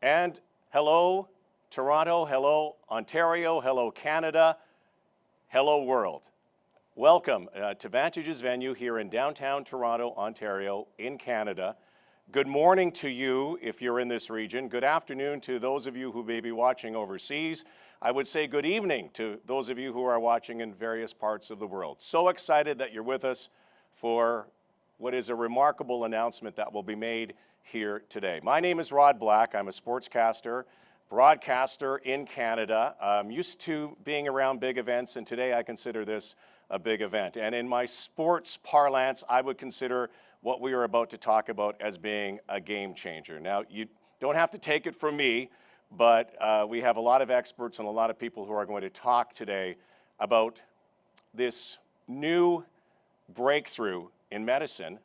And hello, Toronto, hello, Ontario, hello, Canada, hello, world. Welcome to Vantage's venue here in downtown Toronto, Ontario, in Canada. Good morning to you if you're in this region. Good afternoon to those of you who may be watching overseas. I would say good evening to those of you who are watching in various parts of the world. So excited that you're with us for what is a remarkable announcement that will be made here today. My name is Rod Black. I'm a sportscaster, broadcaster in Canada. I'm used to being around big events, and today I consider this a big event. And in my sports parlance, I would consider what we are about to talk about as being a game changer. Now, you don't have to take it from me, but we have a lot of experts and a lot of people who are going to talk today about this new breakthrough in medicine,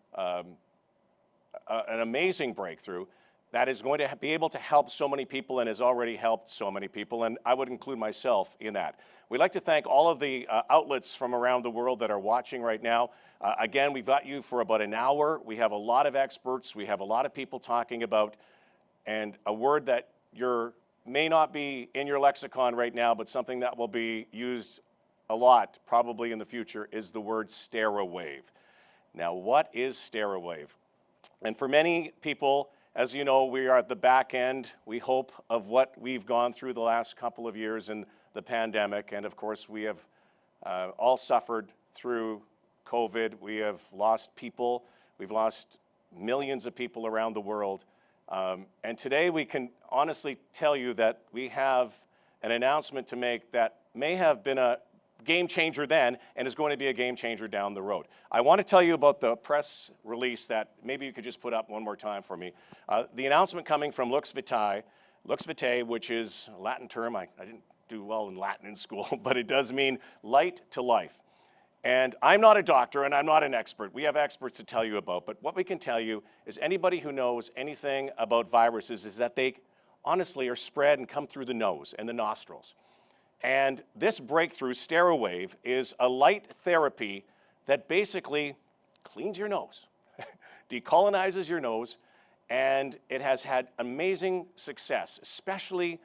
an amazing breakthrough that is going to be able to help so many people and has already helped so many people, and I would include myself in that. We'd like to thank all of the outlets from around the world that are watching right now. Again, we've got you for about an hour. We have a lot of experts. We have a lot of people talking about, and a word that may not be in your lexicon right now, but something that will be used a lot probably in the future is the word Steriwave. Now, what is Steriwave? And for many people, as you know, we are at the back end, we hope, of what we've gone through the last couple of years in the pandemic. And of course, we have all suffered through COVID. We have lost people. We've lost millions of people around the world. And today we can honestly tell you that we have an announcement to make that may have been a game changer then and is going to be a game changer down the road. I want to tell you about the press release that maybe you could just put up one more time for me. The announcement coming from Vitae, which is a Latin term. I didn't do well in Latin in school, but it does mean light to life. And I'm not a doctor and I'm not an expert. We have experts to tell you about, but what we can tell you is anybody who knows anything about viruses is that they honestly are spread and come through the nose and the nostrils. And this breakthrough, Steriwave, is a light therapy that basically cleans your nose, decolonizes your nose, and it has had amazing success, especially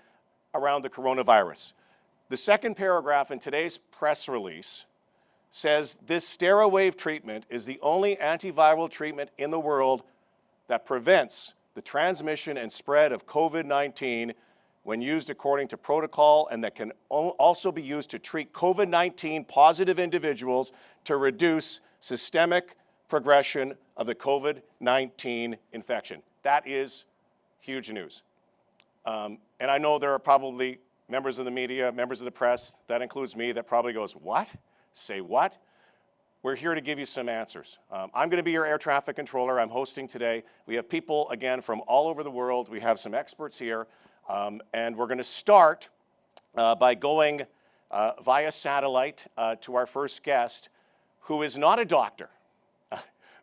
around the coronavirus. The second paragraph in today's press release says this Steriwave treatment is the only antiviral treatment in the world that prevents the transmission and spread of COVID-19 when used according to protocol, and that can also be used to treat COVID-19 positive individuals to reduce systemic progression of the COVID-19 infection. That is huge news. And I know there are probably members of the media, members of the press, that includes me, that probably goes, what? Say what? We're here to give you some answers. I'm going to be your air traffic controller. I'm hosting today. We have people, again, from all over the world. We have some experts here. And we're going to start by going via satellite to our first guest, who is not a doctor,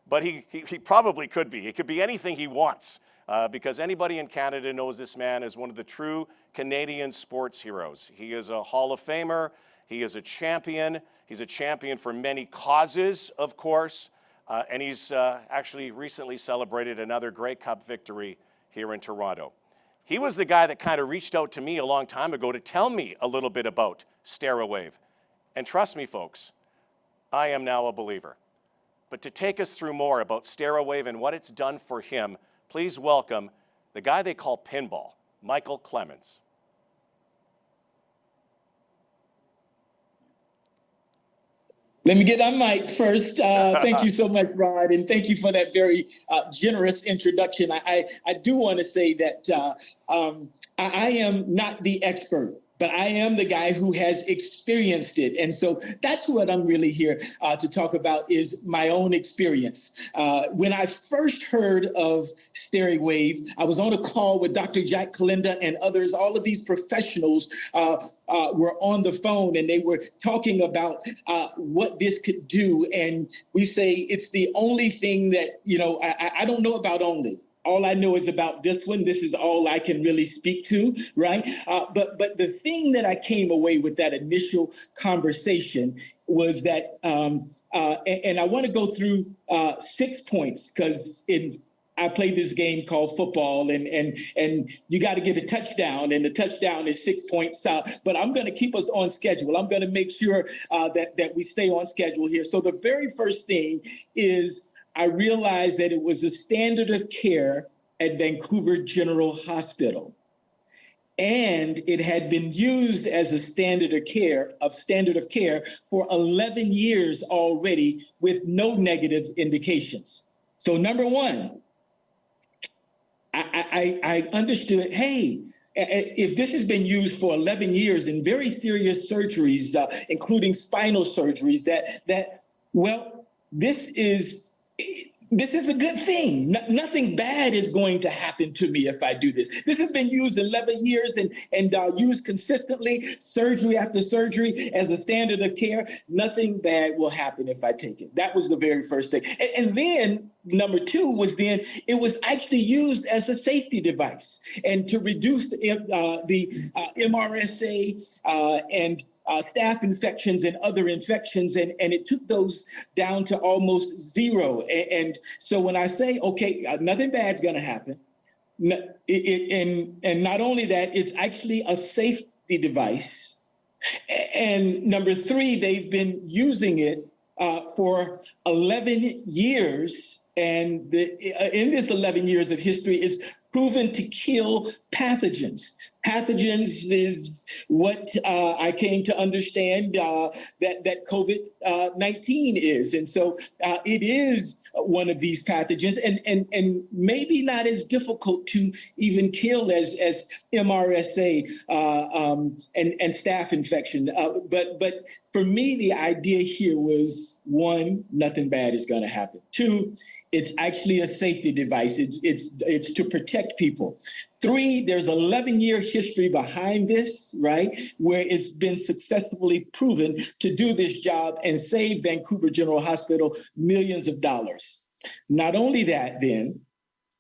but he probably could be. He could be anything he wants, because anybody in Canada knows this man as one of the true Canadian sports heroes. He is a Hall of Famer. He is a champion. He's a champion for many causes, of course, and he's actually recently celebrated another Grey Cup victory here in Toronto. He was the guy that kind of reached out to me a long time ago to tell me a little bit about Steriwave. And trust me, folks, I am now a believer. But to take us through more about Steriwave and what it's done for him, please welcome the guy they call Pinball, Michael Clemons. Let me get on mic first. Thank you so much, Rod, and thank you for that very generous introduction. I do want to say that I am not the expert, but I am the guy who has experienced it. And so that's what I'm really here to talk about, is my own experience. When I first heard of Steriwave, I was on a call with Dr. Jack Kolenda and others. All of these professionals were on the phone, and they were talking about what this could do. And we say it's the only thing that, I don't know about only. All I know is about this one. This is all I can really speak to, right? But the thing that I came away with that initial conversation was that, and I want to go through 6 points, because in I play this game called football, and you got to get a touchdown, and the touchdown is 6 points. But I'm going to keep us on schedule. I'm going to make sure that we stay on schedule here. So the very first thing is I realized that it was a standard of care at Vancouver General Hospital, and it had been used as a standard of care for 11 years already with no negative indications. So number one, I understood, hey, if this has been used for 11 years in very serious surgeries, including spinal surgeries, well, this is a good thing. Nothing bad is going to happen to me if I do this. This has been used 11 years and used consistently, surgery after surgery, as a standard of care. Nothing bad will happen if I take it. That was the very first thing. And then number two was then it was actually used as a safety device and to reduce the MRSA and staph infections and other infections, and it took those down to almost zero. And so when I say, okay, nothing bad's going to happen, and not only that, it's actually a safety device. And number three, they've been using it for 11 years. And in this 11 years of history is proven to kill pathogens. Pathogens is what I came to understand that COVID-19 is. And so it is one of these pathogens and maybe not as difficult to even kill as MRSA and staph infection. But for me, the idea here was, one, nothing bad is going to happen. Two, it's actually a safety device. It's to protect people. Three, there's 11-year history behind this, right, where it's been successfully proven to do this job and save Vancouver General Hospital millions of dollars. Not only that, then,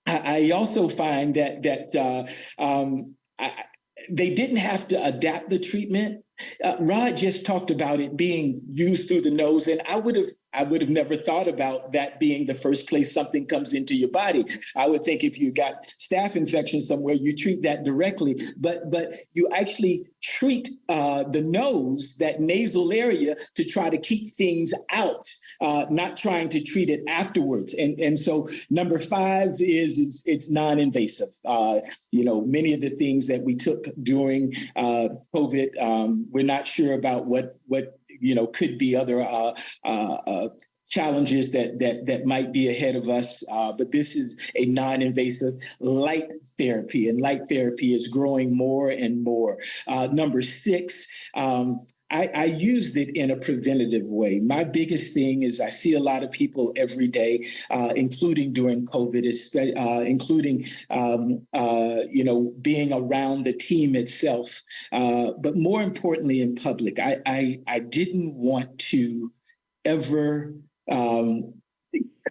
I also find that they didn't have to adapt the treatment. Rod just talked about it being used through the nose, and I would have never thought about that being the first place something comes into your body. I would think if you got staph infection somewhere, you treat that directly, but you actually treat the nose, that nasal area, to try to keep things out, not trying to treat it afterwards. And so number five is it's non-invasive. Many of the things that we took during COVID, we're not sure about what could be other challenges that might be ahead of us. But this is a non-invasive light therapy, and light therapy is growing more and more. Number six, I used it in a preventative way. My biggest thing is I see a lot of people every day, including during COVID, including being around the team itself, but more importantly in public. I didn't want to ever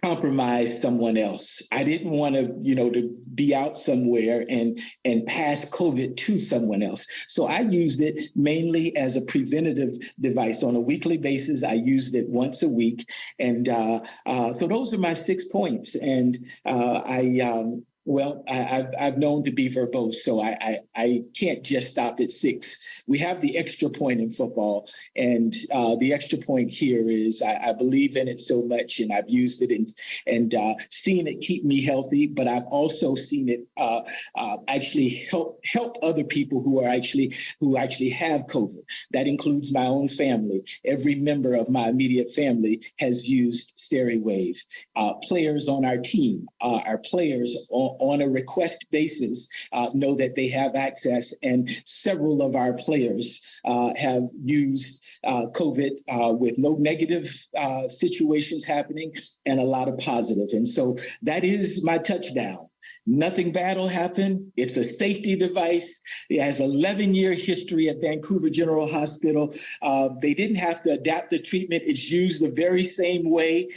compromise someone else. I didn't want to be out somewhere and pass COVID to someone else. So I used it mainly as a preventative device. On a weekly basis, I used it once a week. And so those are my 6 points. And I've known to be verbose, so I can't just stop at 6. We have the extra point in football, and the extra point here is I believe in it so much, and I've used it and seen it keep me healthy. But I've also seen it actually help other people who actually have COVID. That includes my own family. Every member of my immediate family has used Steriwave. Players on our team, our players on a request basis know that they have access, and several of our players have used COVID with no negative situations happening and a lot of positive. And so that is my touchdown. Nothing bad will happen. It's a safety device. It has 11-year history at Vancouver General Hospital. They didn't have to adapt the treatment. It's used the very same way.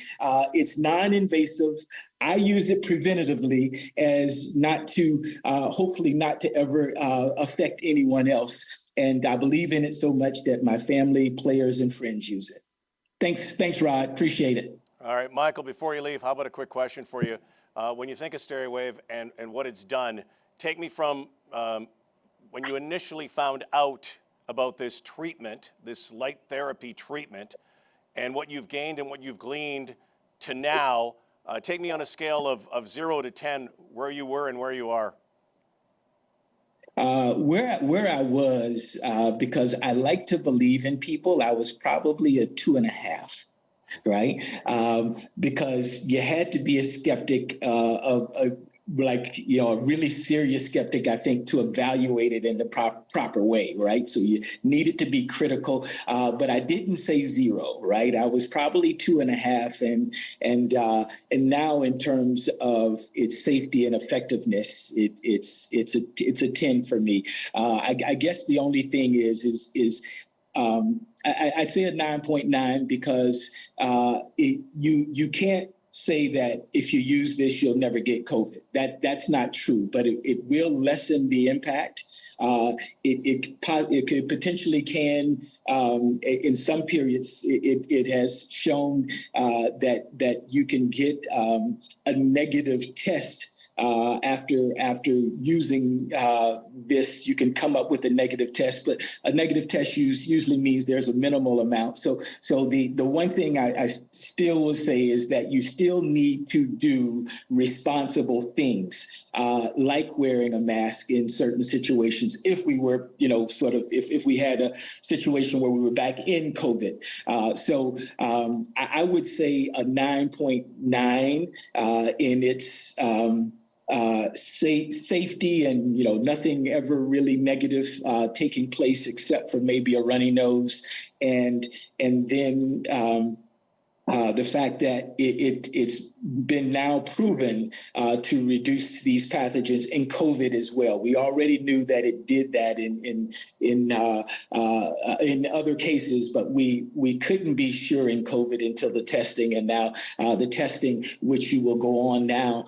It's non-invasive. I use it preventatively as not to, hopefully not to ever affect anyone else. And I believe in it so much that my family, players, and friends use it. Thanks, Rod. Appreciate it. All right, Michael, before you leave, how about a quick question for you? When you think of Steriwave and what it's done, take me from when you initially found out about this treatment, this light therapy treatment, and what you've gained and what you've gleaned to now. Take me on a scale of 0 to 10, where you were and where you are. Where I was, because I like to believe in people, I was probably a 2.5. Right? Because you had to be a skeptic a really serious skeptic, I think, to evaluate it in the proper way, right? So you needed to be critical, but I didn't say 0, right? I was probably 2.5, and now in terms of its safety and effectiveness, it's a 10 for me. I guess the only thing is I say a 9.9 because you can't say that if you use this, you'll never get COVID. That's not true, but it will lessen the impact. It could potentially can, in some periods, it has shown that you can get a negative test after using this. You can come up with a negative test, but a negative test usually means there's a minimal amount. So the one thing I still will say is that you still need to do responsible things, like wearing a mask in certain situations. If we were, if we had a situation where we were back in COVID. I would say a 9.9 in its safety, and nothing ever really negative taking place except for maybe a runny nose, and then the fact that it's been now proven to reduce these pathogens in COVID as well. We already knew that it did that in other cases, but we couldn't be sure in COVID until the testing, and now the testing, which you will go on now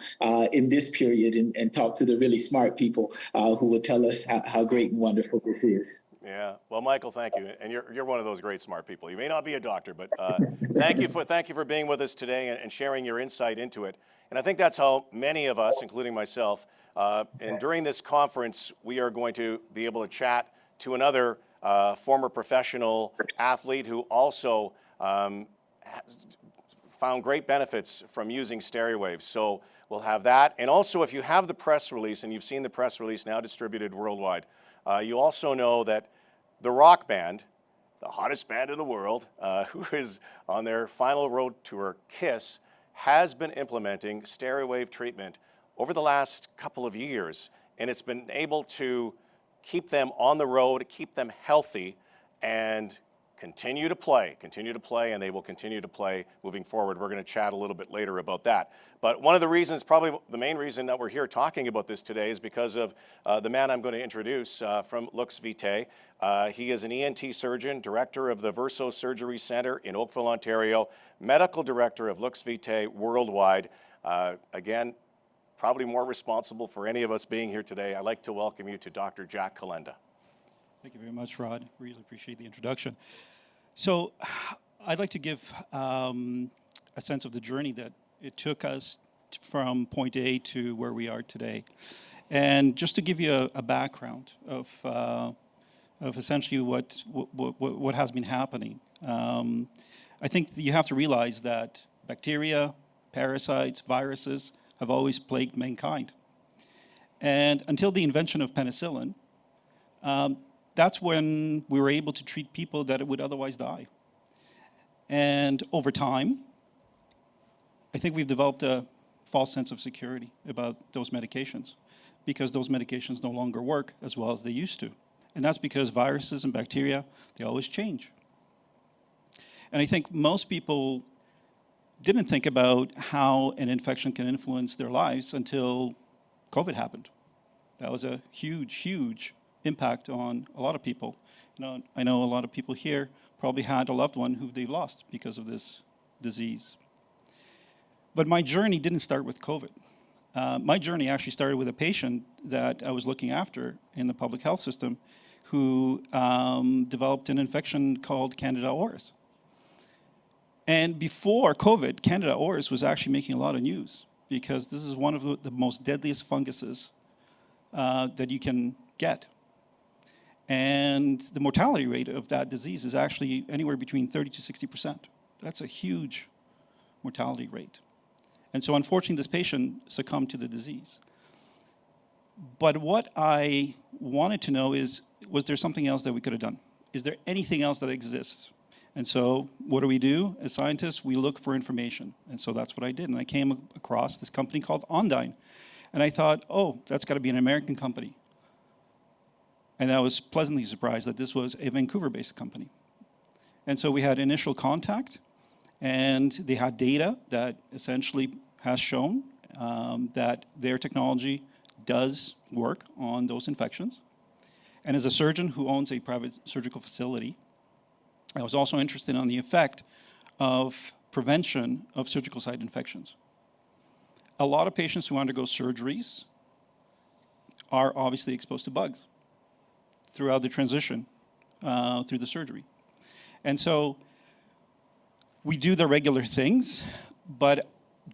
in this period and talk to the really smart people who will tell us how great and wonderful this is. Yeah. Well, Michael, thank you. And you're one of those great smart people. You may not be a doctor, but thank you for being with us today and sharing your insight into it. And I think that's how many of us, including myself, and during this conference, we are going to be able to chat to another former professional athlete who also found great benefits from using Steriwave. So we'll have that. And also, if you have the press release, and you've seen the press release now distributed worldwide, you also know that the rock band, the hottest band in the world, who is on their final road tour, KISS, has been implementing Steriwave treatment over the last couple of years, and it's been able to keep them on the road, keep them healthy, and continue to play, and they will continue to play moving forward. We're going to chat a little bit later about that. But one of the reasons, probably the main reason that we're here talking about this today, is because of the man I'm going to introduce from Lux Vitae. He is an ENT surgeon, director of the Verso Surgery Center in Oakville, Ontario, medical director of Lux Vitae worldwide. Again, probably more responsible for any of us being here today. I'd like to welcome you to Dr. Jack Kolenda. Thank you very much, Rod. Really appreciate the introduction. So I'd like to give a sense of the journey that it took us from point A to where we are today. And just to give you a background of essentially what has been happening. I think you have to realize that bacteria, parasites, viruses have always plagued mankind. And until the invention of penicillin, that's when we were able to treat people that would otherwise die. And over time, I think we've developed a false sense of security about those medications, because those medications no longer work as well as they used to. And that's because viruses and bacteria, they always change. And I think most people didn't think about how an infection can influence their lives until COVID happened. That was a huge, huge impact on a lot of people. I know a lot of people here probably had a loved one who they've lost because of this disease. But my journey didn't start with COVID. My journey actually started with a patient that I was looking after in the public health system who developed an infection called Candida auris. And before COVID, Candida auris was actually making a lot of news because this is one of the most deadliest funguses that you can get. And the mortality rate of that disease is actually anywhere between 30 to 60%. That's a huge mortality rate. And so unfortunately, this patient succumbed to the disease. But what I wanted to know is, was there something else that we could have done? Is there anything else that exists? And so what do? As scientists, we look for information. And so that's what I did. And I came across this company called Ondine. And I thought, oh, that's got to be an American company. And I was pleasantly surprised that this was a Vancouver-based company. And so we had initial contact, and they had data that essentially has shown that their technology does work on those infections. And as a surgeon who owns a private surgical facility, I was also interested in the effect of prevention of surgical site infections. A lot of patients who undergo surgeries are obviously exposed to bugs throughout the transition through the surgery. And so we do the regular things, but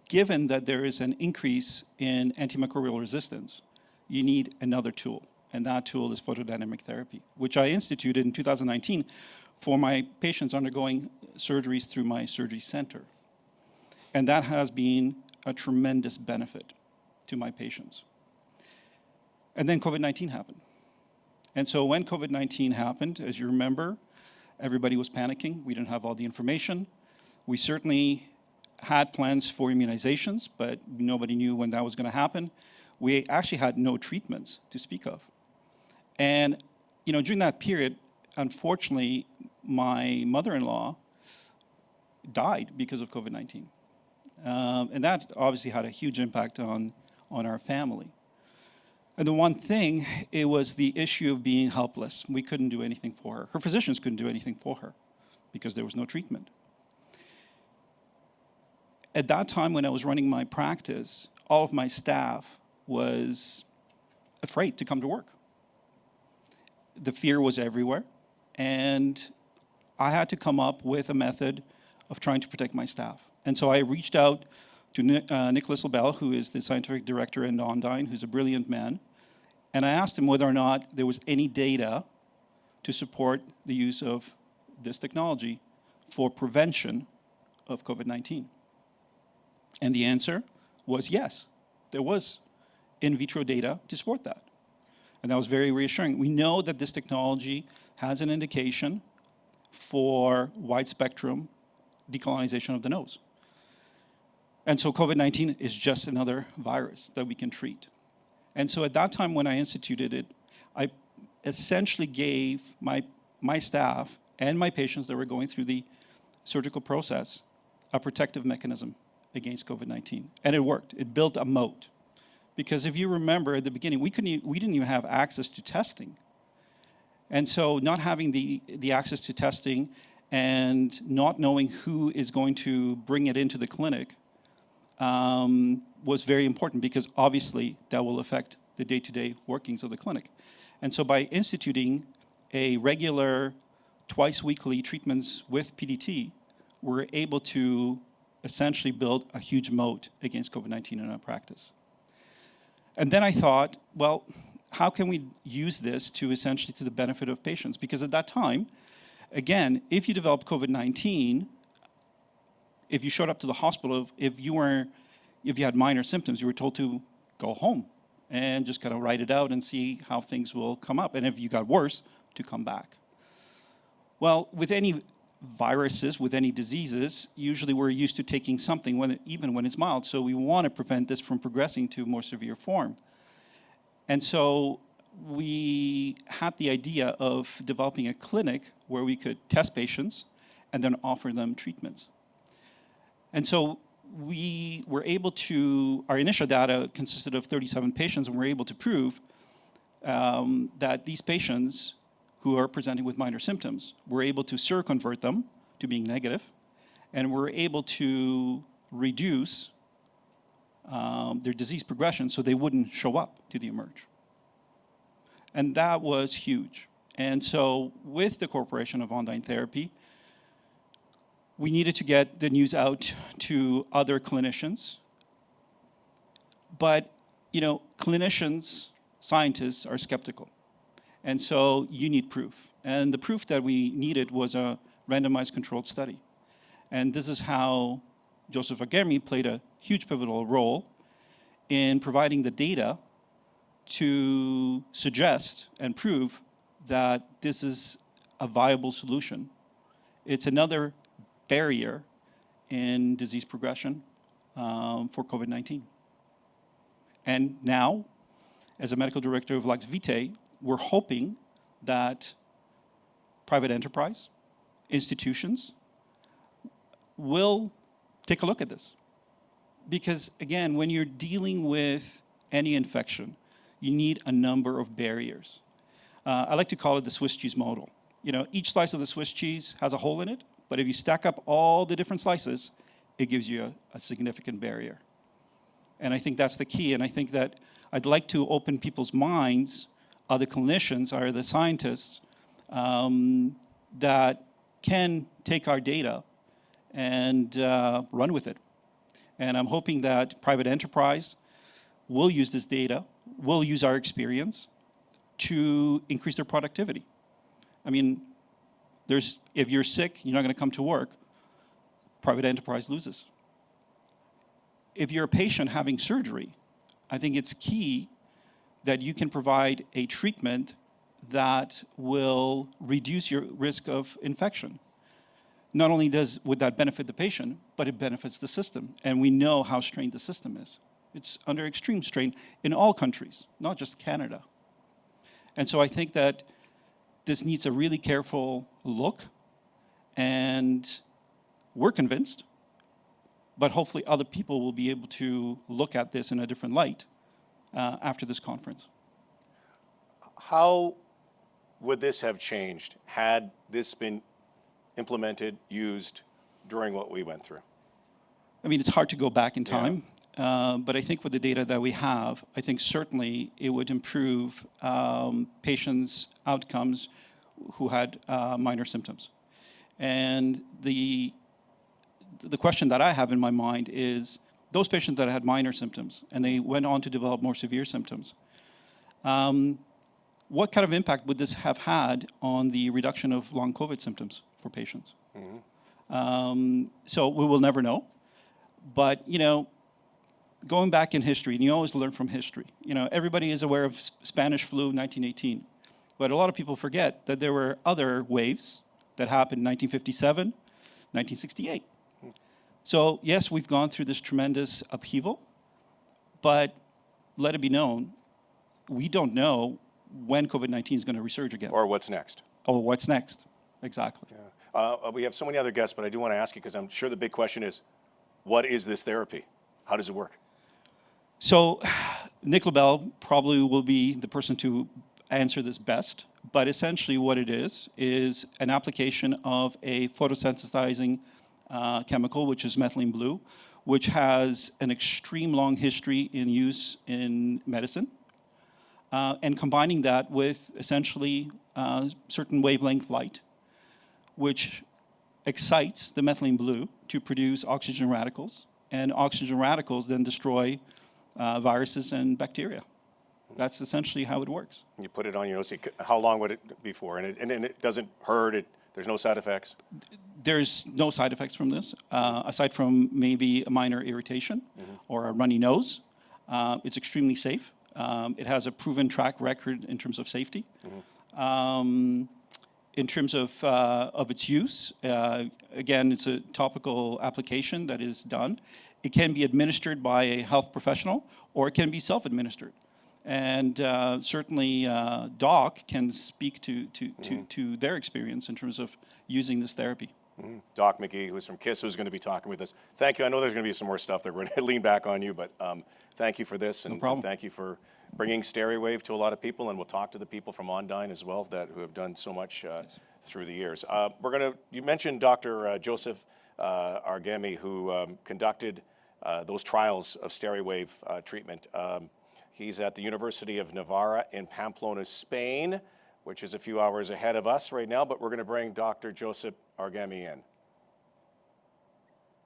given that there is an increase in antimicrobial resistance, you need another tool. And that tool is photodynamic therapy, which I instituted in 2019 for my patients undergoing surgeries through my surgery center. And that has been a tremendous benefit to my patients. And then COVID-19 happened. And so when COVID-19 happened, as you remember, everybody was panicking. We didn't have all the information. We certainly had plans for immunizations, but nobody knew when that was going to happen. We actually had no treatments to speak of. And during that period, unfortunately, my mother-in-law died because of COVID-19. And that obviously had a huge impact on our family. And the one thing, it was the issue of being helpless. We couldn't do anything for her. Her physicians couldn't do anything for her because there was no treatment. At that time when I was running my practice, all of my staff was afraid to come to work. The fear was everywhere. And I had to come up with a method of trying to protect my staff. And so I reached out to Nicholas LaBelle, who is the scientific director in Ondine, who's a brilliant man. And I asked him whether or not there was any data to support the use of this technology for prevention of COVID-19. And the answer was yes, there was in vitro data to support that. And that was very reassuring. We know that this technology has an indication for wide spectrum decolonization of the nose. And so COVID-19 is just another virus that we can treat. And so at that time when I instituted it, I essentially gave my staff and my patients that were going through the surgical process a protective mechanism against COVID-19. And it worked. It built a moat. Because if you remember at the beginning, we didn't even have access to testing. And so not having the access to testing and not knowing who is going to bring it into the clinic was very important, because obviously that will affect the day-to-day workings of the clinic. And so by instituting a regular twice-weekly treatments with PDT, we're able to essentially build a huge moat against COVID-19 in our practice. And then I thought, well, how can we use this to essentially to the benefit of patients? Because at that time, again, if you developed COVID-19, if you showed up to the hospital, if you had minor symptoms, you were told to go home and just kind of write it out and see how things will come up. And if you got worse, to come back. Well, with any viruses, with any diseases, usually we're used to taking something even when it's mild. So we want to prevent this from progressing to a more severe form. And so we had the idea of developing a clinic where we could test patients and then offer them treatments. And so we were able to, our initial data consisted of 37 patients, and we were able to prove that these patients who are presenting with minor symptoms, we're able to seroconvert them to being negative, and we're able to reduce their disease progression so they wouldn't show up to the emerge. And that was huge. And so with the corporation of Ondine Therapy, We needed to get the news out to other clinicians. But, you know, clinicians, scientists are skeptical. And so you need proof. And the proof that we needed was a randomized controlled study. And this is how Joseph Argemi played a huge pivotal role in providing the data to suggest and prove that this is a viable solution. It's another barrier in disease progression for COVID-19. And now, as a medical director of Vitae, we're hoping that private enterprise, institutions, will take a look at this. Because again, when you're dealing with any infection, you need a number of barriers. I like to call it the Swiss cheese model. You know, each slice of the Swiss cheese has a hole in it, but if you stack up all the different slices, it gives you a significant barrier. And I think that's the key. And I think that I'd like to open people's minds, other clinicians, or the scientists, that can take our data and run with it. And I'm hoping that private enterprise will use this data, will use our experience to increase their productivity. I mean, if you're sick, you're not going to come to work, private enterprise loses. If you're a patient having surgery, I think it's key that you can provide a treatment that will reduce your risk of infection. Not only would that benefit the patient, but it benefits the system. And we know how strained the system is. It's under extreme strain in all countries, not just Canada. And so I think that this needs a really careful look, and we're convinced, but hopefully other people will be able to look at this in a different light after this conference. How would this have changed had this been implemented, used during what we went through? I mean, it's hard to go back in time, but I think with the data that we have, I think certainly it would improve patients' outcomes who had minor symptoms. And the question that I have in my mind is, those patients that had minor symptoms and they went on to develop more severe symptoms, what kind of impact would this have had on the reduction of long COVID symptoms for patients? Mm-hmm. So we will never know. But, you know, going back in history, and you always learn from history, you know, everybody is aware of Spanish flu 1918. But a lot of people forget that there were other waves that happened in 1957, 1968. So yes, we've gone through this tremendous upheaval, but let it be known, we don't know when COVID-19 is going to resurge again. Or what's next. Or what's next, exactly. Yeah. We have so many other guests, but I do want to ask you, because I'm sure the big question is, what is this therapy? How does it work? So Nick LaBelle probably will be the person to answer this best, but essentially what it is an application of a photosensitizing chemical, which is methylene blue, which has an extreme long history in use in medicine, and combining that with essentially certain wavelength light, which excites the methylene blue to produce oxygen radicals, and oxygen radicals then destroy viruses and bacteria. That's essentially how it works. You put it on your nose. How long would it be for? And it doesn't hurt. There's no side effects? There's no side effects from this, aside from maybe a minor irritation or a runny nose. It's extremely safe. It has a proven track record in terms of safety. In terms of its use, again, it's a topical application that is done. It can be administered by a health professional, or it can be self-administered. And certainly Doc can speak to their experience in terms of using this therapy. Doc McGhee, who's from KISS, who's going to be talking with us. Thank you. I know there's going to be some more stuff that we're going to lean back on you, but thank you for this. No problem. And thank you for bringing Steriwave to a lot of people, and we'll talk to the people from Ondyne as well who have done so much through the years. You mentioned Dr. Joseph Argemi, who conducted those trials of Steriwave treatment. He's at the University of Navarra in Pamplona, Spain, which is a few hours ahead of us right now, but we're going to bring Dr. Joseph Argemi in.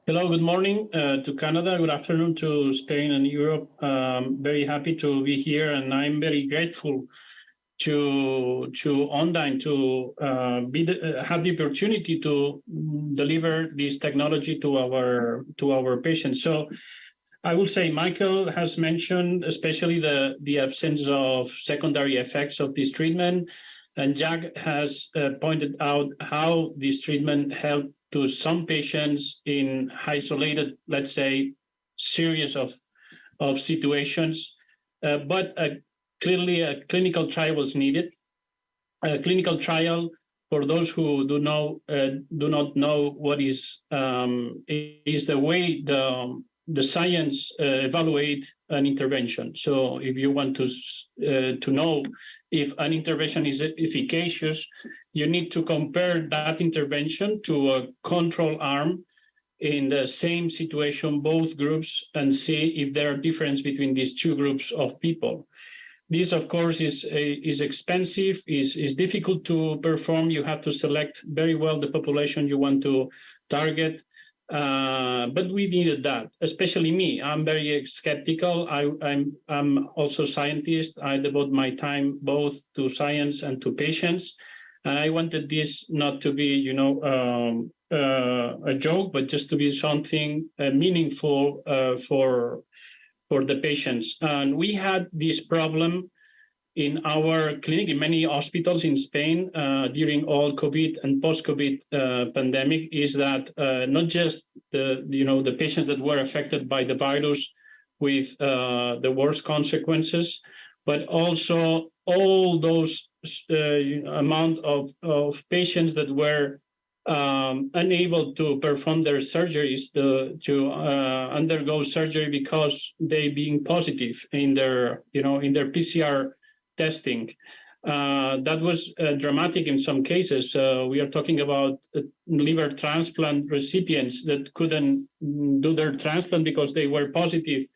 Hello, good morning to Canada. Good afternoon to Spain and Europe. Very happy to be here, and I'm very grateful to Online to have the opportunity to deliver this technology to our patients. So I will say Michael has mentioned especially the absence of secondary effects of this treatment, and Jack has pointed out how this treatment helped to some patients in isolated, let's say, series of situations, but clearly a clinical trial was needed. A clinical trial, for those who do not know what is the way the science evaluate an intervention. So if you want to know if an intervention is efficacious, you need to compare that intervention to a control arm in the same situation, both groups, and see if there are differences between these two groups of people. This, of course, is expensive, is difficult to perform. You have to select very well the population you want to target. But we needed that, especially me. I'm very skeptical. I'm also a scientist. I devote my time both to science and to patients. And I wanted this not to be, a joke, but just to be something meaningful for the patients. And we had this problem in our clinic, in many hospitals in Spain during all COVID and post-COVID pandemic, is that not just the patients that were affected by the virus with the worst consequences, but also all those amount of patients that were unable to perform their surgeries to undergo surgery because they being positive in their PCR testing. That was dramatic in some cases. We are talking about liver transplant recipients that couldn't do their transplant because they were positive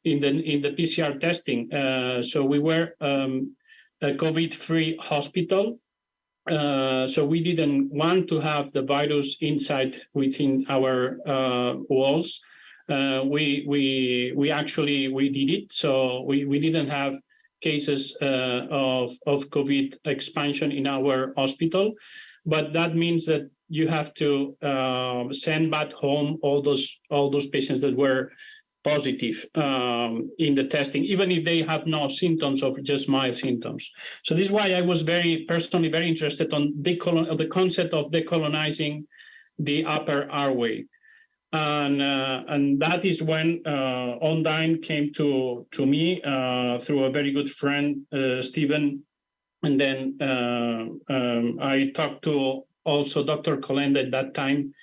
in the PCR testing. So we were a COVID-free hospital. So we didn't want to have the virus within our walls. We actually did it. So we didn't have cases of COVID expansion in our hospital, but that means that you have to send back home all those patients that were positive in the testing, even if they have no symptoms or just mild symptoms. So this is why I was personally very interested on the concept of decolonizing the upper airway. And that is when Online came to me through a very good friend, Stephen. And then I talked to also Dr. Kolenda at that time.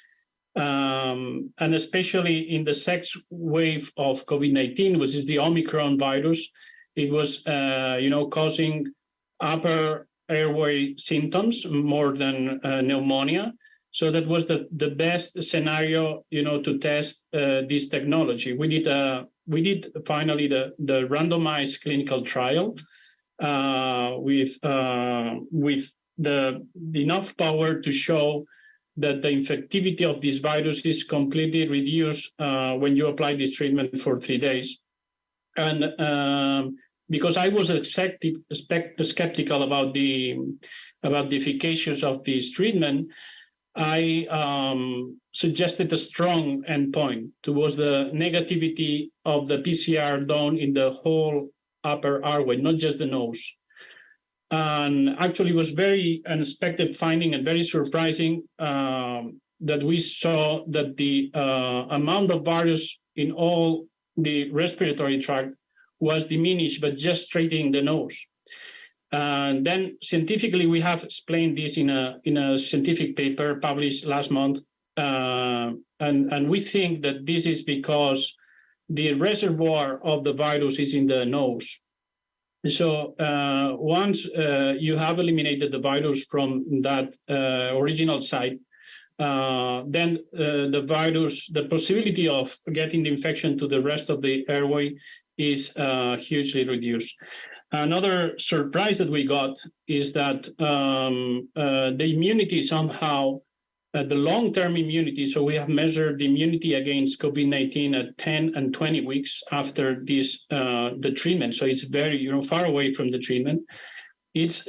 And especially in the sex wave of COVID-19, which is the Omicron virus, it was causing upper airway symptoms more than pneumonia. So that was the best scenario, to test this technology. We did finally the randomized clinical trial with the enough power to show that the infectivity of this virus is completely reduced when you apply this treatment for 3 days. And because I was skeptical about the efficacy of this treatment, I suggested a strong endpoint towards the negativity of the PCR done in the whole upper airway, not just the nose. And actually, it was very unexpected finding and very surprising that we saw that the amount of virus in all the respiratory tract was diminished, but just treating the nose. And then scientifically, we have explained this in a scientific paper published last month. And we think that this is because the reservoir of the virus is in the nose. So once you have eliminated the virus from that original site, then the possibility of getting the infection to the rest of the airway is hugely reduced. Another surprise that we got is that the immunity somehow the long-term immunity. So we have measured the immunity against COVID-19 at 10 and 20 weeks after this the treatment. So it's very far away from the treatment. It's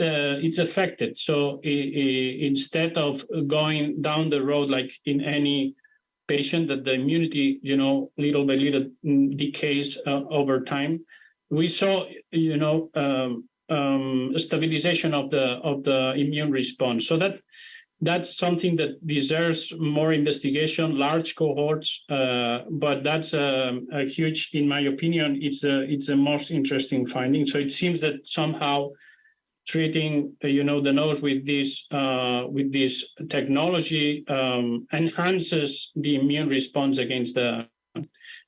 affected. So instead of going down the road like in any patient that the immunity little by little decays over time, we saw stabilization of the immune response. So that's something that deserves more investigation, large cohorts, but that's a huge, in my opinion, it's the most interesting finding. So it seems that somehow treating the nose with this technology enhances the immune response against the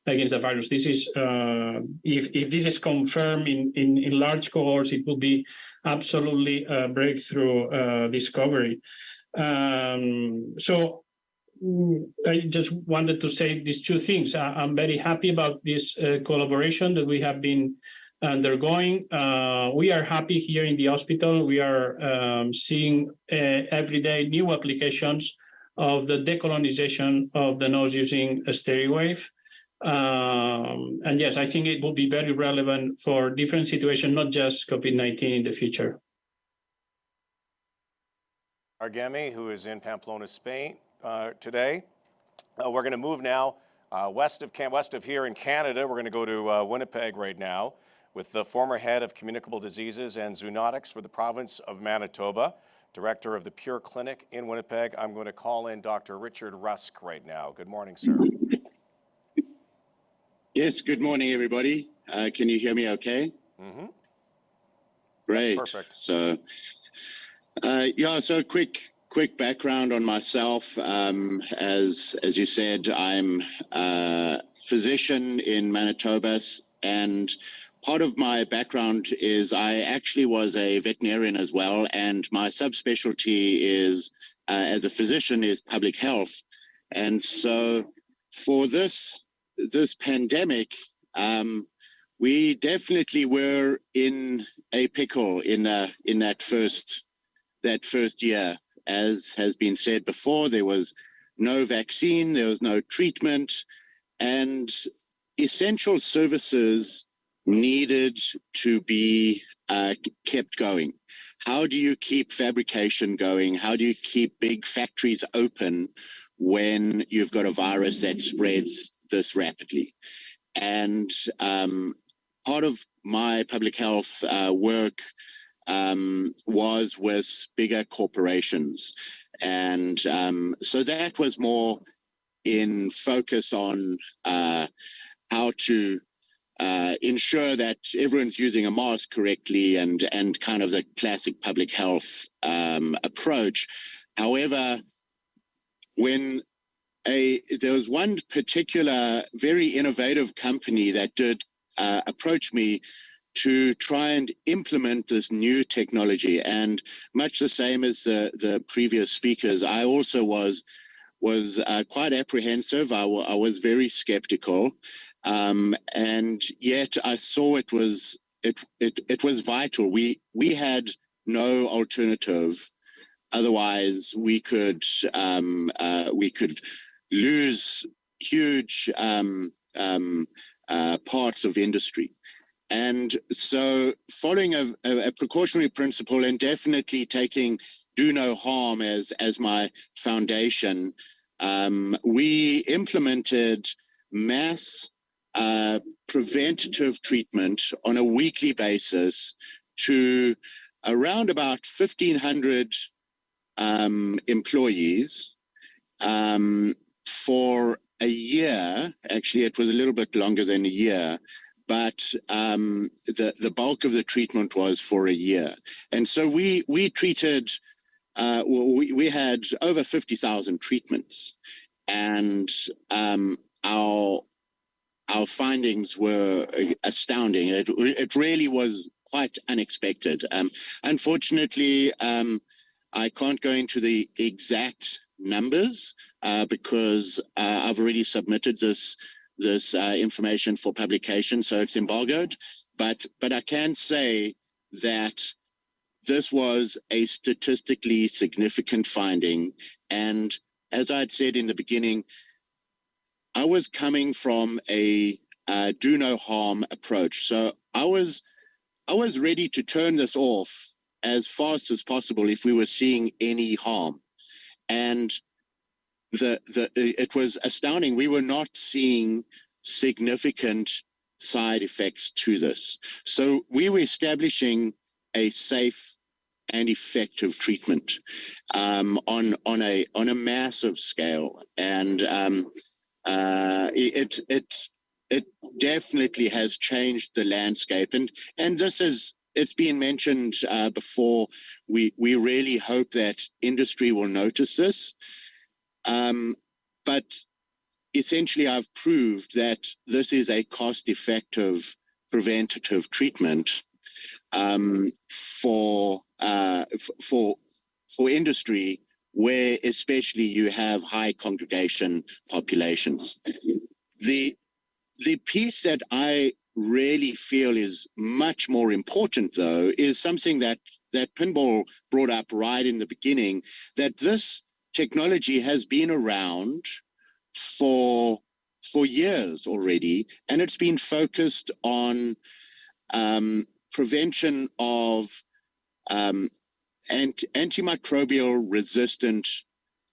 virus. This is if this is confirmed in large cohorts, it will be absolutely a breakthrough discovery. So I just wanted to say these two things. I'm very happy about this collaboration that we have been undergoing. We are happy here in the hospital. We are seeing every day new applications of the decolonization of the nose using a Steriwave. And yes, I think it will be very relevant for different situations, not just COVID-19 in the future. Argemi, who is in Pamplona, Spain today. We're going to move now west of here in Canada. We're going to go to Winnipeg right now with the former head of communicable diseases and zoonotics for the province of Manitoba, director of the Pure Clinic in Winnipeg. I'm going to call in Dr. Richard Rusk right now. Good morning, sir. Yes, good morning, everybody. Can you hear me okay? Mm-hmm. Great. That's perfect. So, so quick background on myself. As you said, I'm a physician in Manitoba, and part of my background is I actually was a veterinarian as well, and my subspecialty is, as a physician, is public health. And so for this pandemic, we definitely were in a pickle in that first year. As has been said before, there was no vaccine, there was no treatment, and essential services needed to be kept going. How do you keep fabrication going? How do you keep big factories open when you've got a virus that spreads this rapidly? And part of my public health work was with bigger corporations. And so that was more in focus on how to ensure that everyone's using a mask correctly and kind of the classic public health approach. However, when there was one particular very innovative company that did approach me to try and implement this new technology, and much the same as the previous speakers, I also was quite apprehensive. I was very skeptical. And yet I saw it was vital. We had no alternative. Otherwise, we could lose huge parts of industry. And so, following a precautionary principle and definitely taking do no harm as my foundation, we implemented mass preventative treatment on a weekly basis to around about 1,500 employees for a year. Actually, it was a little bit longer than a year, but the bulk of the treatment was for a year. And so we treated, we had over 50,000 treatments, and our findings were astounding. It really was quite unexpected. Unfortunately, I can't go into the exact numbers because I've already submitted this information for publication, so it's embargoed. But I can say that this was a statistically significant finding, and as I'd said in the beginning, I was coming from a do no harm approach. So I was ready to turn this off as fast as possible if we were seeing any harm. And it was astounding. We were not seeing significant side effects to this. So we were establishing a safe and effective treatment on a massive scale. And it definitely has changed the landscape. And this is, it's been mentioned before, we really hope that industry will notice this. But essentially, I've proved that this is a cost-effective preventative treatment for industry, where especially you have high congregation populations. The piece that I really feel is much more important, though, is something that Pinball brought up right in the beginning, that this technology has been around for years already, and it's been focused on prevention of antimicrobial resistant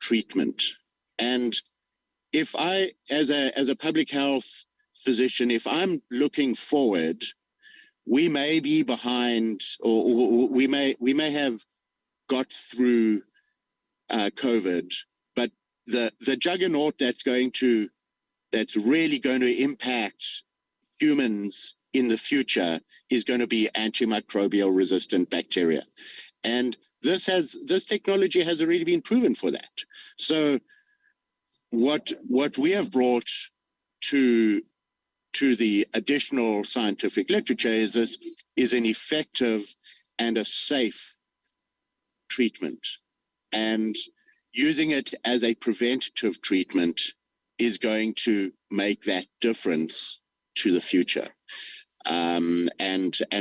treatment. And if I, as a public health physician, if I'm looking forward, we may be behind, or we may have got through COVID, but the juggernaut that's really going to impact humans in the future is going to be antimicrobial resistant bacteria. And this technology has already been proven for that. So what we have brought to the additional scientific literature is an effective and a safe treatment. And using it as a preventative treatment is going to make that difference to the future. And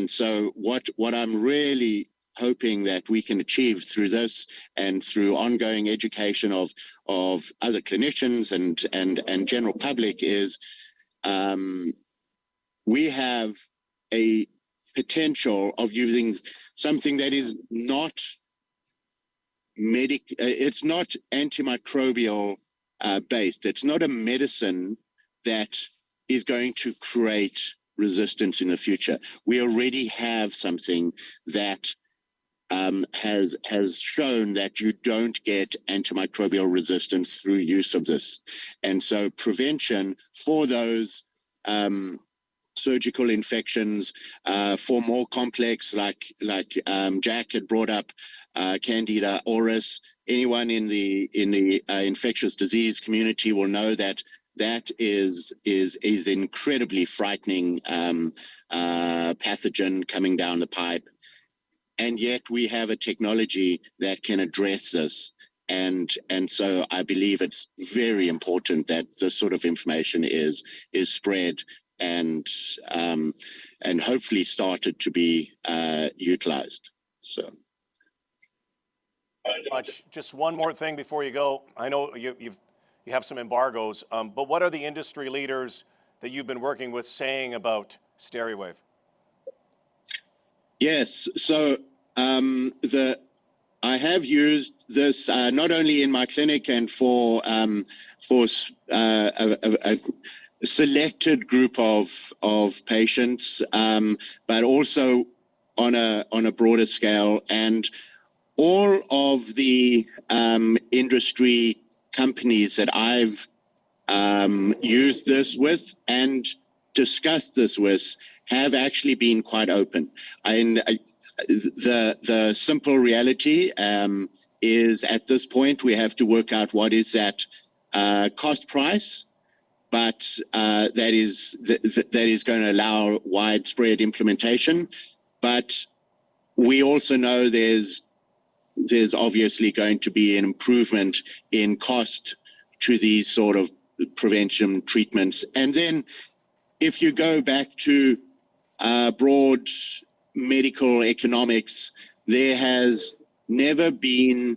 so what I'm really hoping that we can achieve through this and through ongoing education of other clinicians and general public is we have a potential of using something that is not it's not antimicrobial based. It's not a medicine that is going to create resistance in the future. We already have something that has shown that you don't get antimicrobial resistance through use of this. And so prevention for those surgical infections, for more complex, like Jack had brought up, Candida auris. Anyone in the infectious disease community will know that is incredibly frightening pathogen coming down the pipe. And yet we have a technology that can address this. And so I believe it's very important that this sort of information is spread and hopefully started to be utilized. So. Much. Just one more thing before you go. I know you have some embargoes, but what are the industry leaders that you've been working with saying about Steriwave? Yes, so I have used this not only in my clinic and for a selected group of patients, but also on a broader scale. And all of the industry companies that I've used this with and discussed this with have actually been quite open. The simple reality is at this point we have to work out what is that cost price, but that is going to allow widespread implementation. But we also know there's obviously going to be an improvement in cost to these sort of prevention treatments. And then if you go back to broad medical economics, there has never been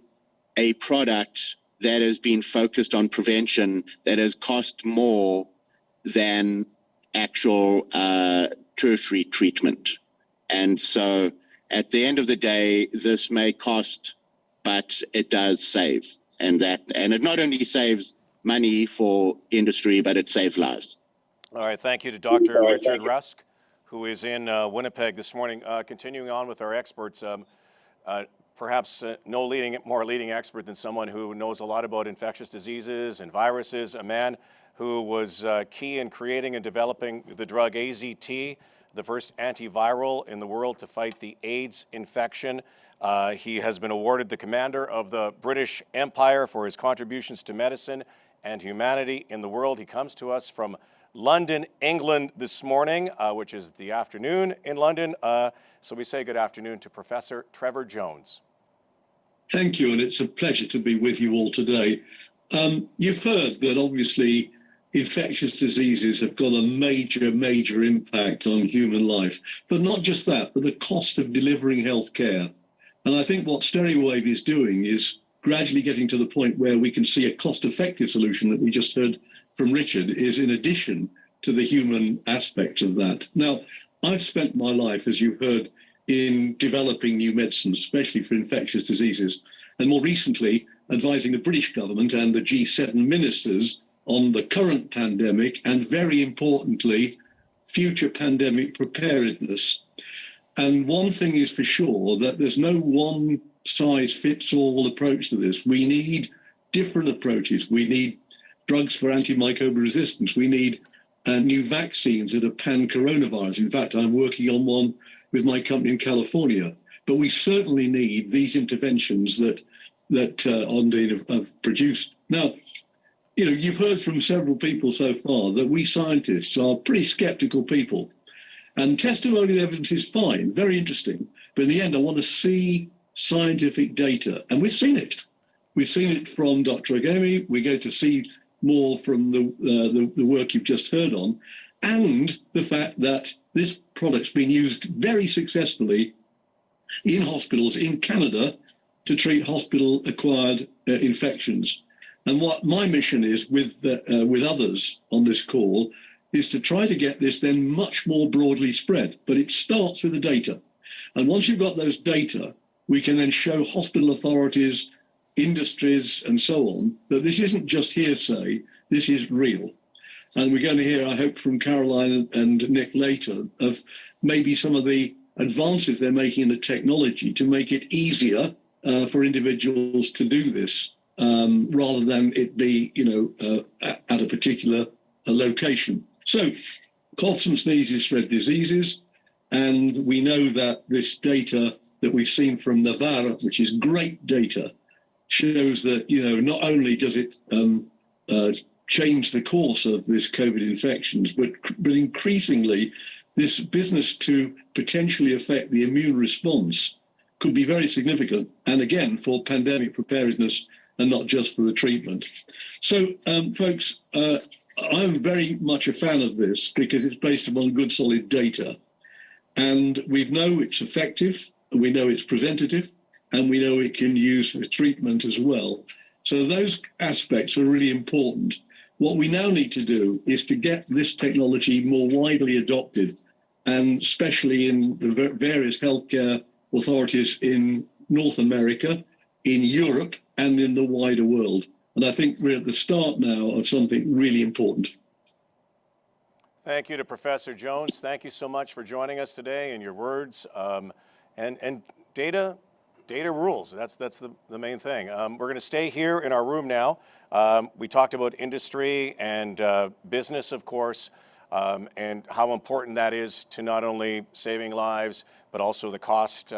a product that has been focused on prevention that has cost more than actual tertiary treatment. And so at the end of the day, this may cost, but it does save. And it not only saves money for industry, but it saves lives. All right, thank you to Dr. Richard Rusk, who is in Winnipeg this morning. Continuing on with our experts, perhaps no more leading expert than someone who knows a lot about infectious diseases and viruses, a man who was key in creating and developing the drug AZT, the first antiviral in the world to fight the AIDS infection. He has been awarded the Commander of the British Empire for his contributions to medicine and humanity in the world. He comes to us from London, England this morning, which is the afternoon in London. So we say good afternoon to Professor Trevor Jones. Thank you, and it's a pleasure to be with you all today. You've heard that obviously infectious diseases have got a major impact on human life, but not just that, but the cost of delivering healthcare. And I think what Steriwave is doing is gradually getting to the point where we can see a cost-effective solution that we just heard from Richard is in addition to the human aspect of that. Now, I've spent my life, as you heard, in developing new medicines, especially for infectious diseases, and more recently advising the British government and the G7 ministers on the current pandemic and, very importantly, future pandemic preparedness. And one thing is for sure, that there's no one-size-fits-all approach to this. We need different approaches. We need drugs for antimicrobial resistance. We need new vaccines that are pan-coronavirus. In fact, I'm working on one with my company in California. But we certainly need these interventions that Ondine have produced. Now, you know, you've heard from several people so far that we scientists are pretty skeptical people. And testimonial evidence is fine, very interesting. But in the end, I want to see scientific data. And we've seen it. We've seen it from Dr. Argemi. We're going to see more from the work you've just heard on. And the fact that this product's been used very successfully in hospitals in Canada to treat hospital-acquired infections. And what my mission is with others on this call is to try to get this then much more broadly spread. But it starts with the data. And once you've got those data, we can then show hospital authorities, industries, and so on, that this isn't just hearsay, this is real. And we're going to hear, I hope, from Caroline and Nick later of maybe some of the advances they're making in the technology to make it easier for individuals to do this, rather than it be, at a particular location. So, coughs and sneezes spread diseases, and we know that this data that we've seen from Navarra, which is great data, shows that, not only does it change the course of this COVID infections, but increasingly this business to potentially affect the immune response could be very significant. And again, for pandemic preparedness and not just for the treatment. So, folks, I'm very much a fan of this because it's based upon good, solid data. And we know it's effective, we know it's preventative, and we know it can use for treatment as well. So those aspects are really important. What we now need to do is to get this technology more widely adopted, and especially in the various healthcare authorities in North America, in Europe, and in the wider world. And I think we're at the start now of something really important. Thank you to Professor Jones. Thank you so much for joining us today and your words. And data rules. That's the main thing. We're going to stay here in our room now. We talked about industry and business, of course, and how important that is to not only saving lives, but also the cost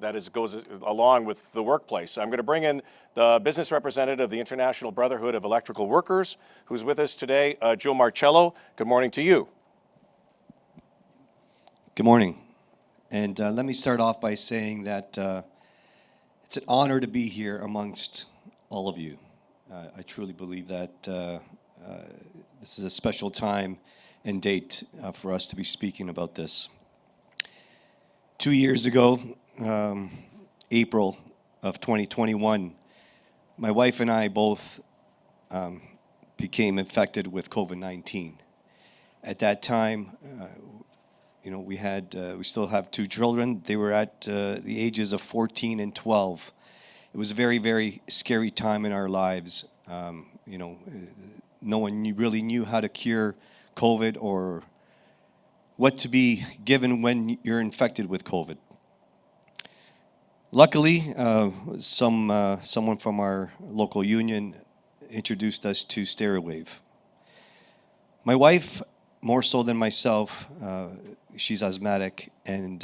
that goes along with the workplace. I'm going to bring in the business representative of the International Brotherhood of Electrical Workers, who's with us today, Joe Marcello. Good morning to you. Good morning. And let me start off by saying that it's an honor to be here amongst all of you. I truly believe that this is a special time and date for us to be speaking about this. 2 years ago, April of 2021, my wife and I both became infected with COVID-19. At that time, you know, we still have 2 children. They were at the ages of 14 and 12. It was a very, very scary time in our lives. You know, no one really knew how to cure COVID or what to be given when you're infected with COVID. Luckily, someone from our local union introduced us to Steriwave. My wife, more so than myself, she's asthmatic and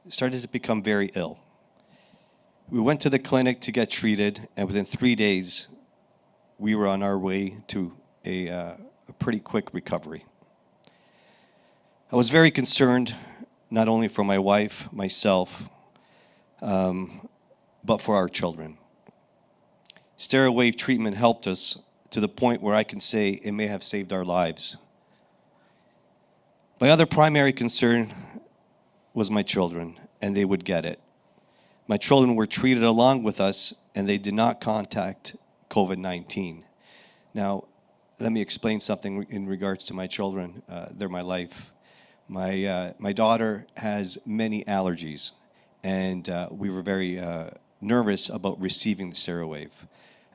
started to become very ill. We went to the clinic to get treated, and within 3 days, we were on our way to a pretty quick recovery. I was very concerned, not only for my wife, myself, but for our children. Steriwave treatment helped us to the point where I can say it may have saved our lives. My other primary concern was my children, and they would get it. My children were treated along with us, and they did not contact COVID-19. Now, let me explain something in regards to my children. They're my life. My daughter has many allergies, and we were very nervous about receiving the Steriwave.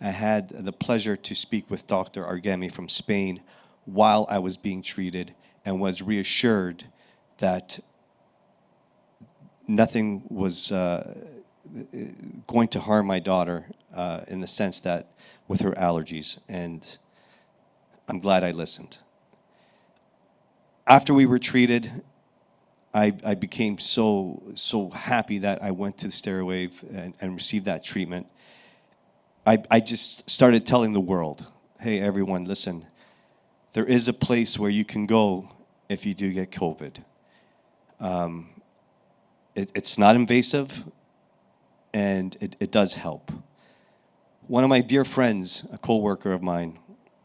I had the pleasure to speak with Dr. Argemi from Spain while I was being treated and was reassured that nothing was going to harm my daughter in the sense that with her allergies, and I'm glad I listened. After we were treated, I became so happy that I went to the Steriwave and received that treatment. I just started telling the world, hey, everyone, listen, there is a place where you can go if you do get COVID. It's not invasive, and it does help. One of my dear friends, a co-worker of mine,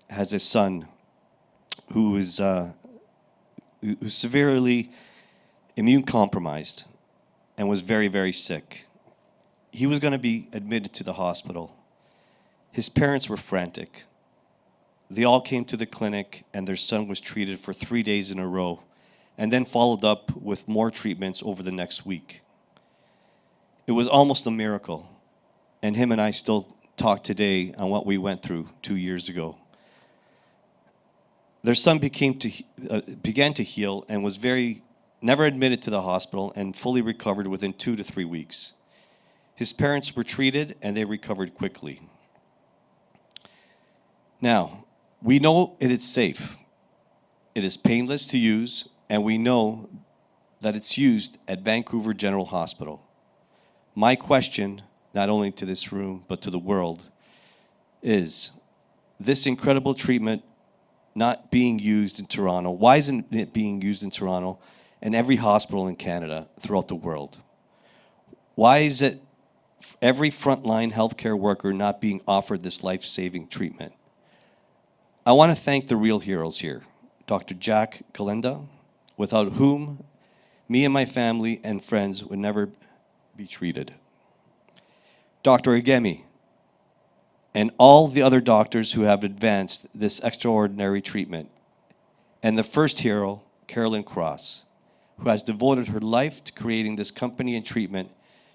has a son who is who's severely immune compromised and was very, very sick. He was going to be admitted to the hospital. His parents were frantic. They all came to the clinic, and their son was treated for 3 days in a row, and then followed up with more treatments over the next week. It was almost a miracle, and him and I still talk today on what we went through 2 years ago. Their son began to heal and was never admitted to the hospital and fully recovered within 2 to 3 weeks. His parents were treated, and they recovered quickly. Now, we know it is safe. It is painless to use, and we know that it's used at Vancouver General Hospital. My question, not only to this room, but to the world, is this incredible treatment not being used in Toronto? Why isn't it being used in Toronto and every hospital in Canada throughout the world? Why is it every frontline healthcare worker not being offered this life-saving treatment? I want to thank the real heroes here, Dr. Jack Kolenda, without whom me and my family and friends would never be treated. Dr. Argemi, and all the other doctors who have advanced this extraordinary treatment. And the first hero, Carolyn Cross, who has devoted her life to creating this company and treatment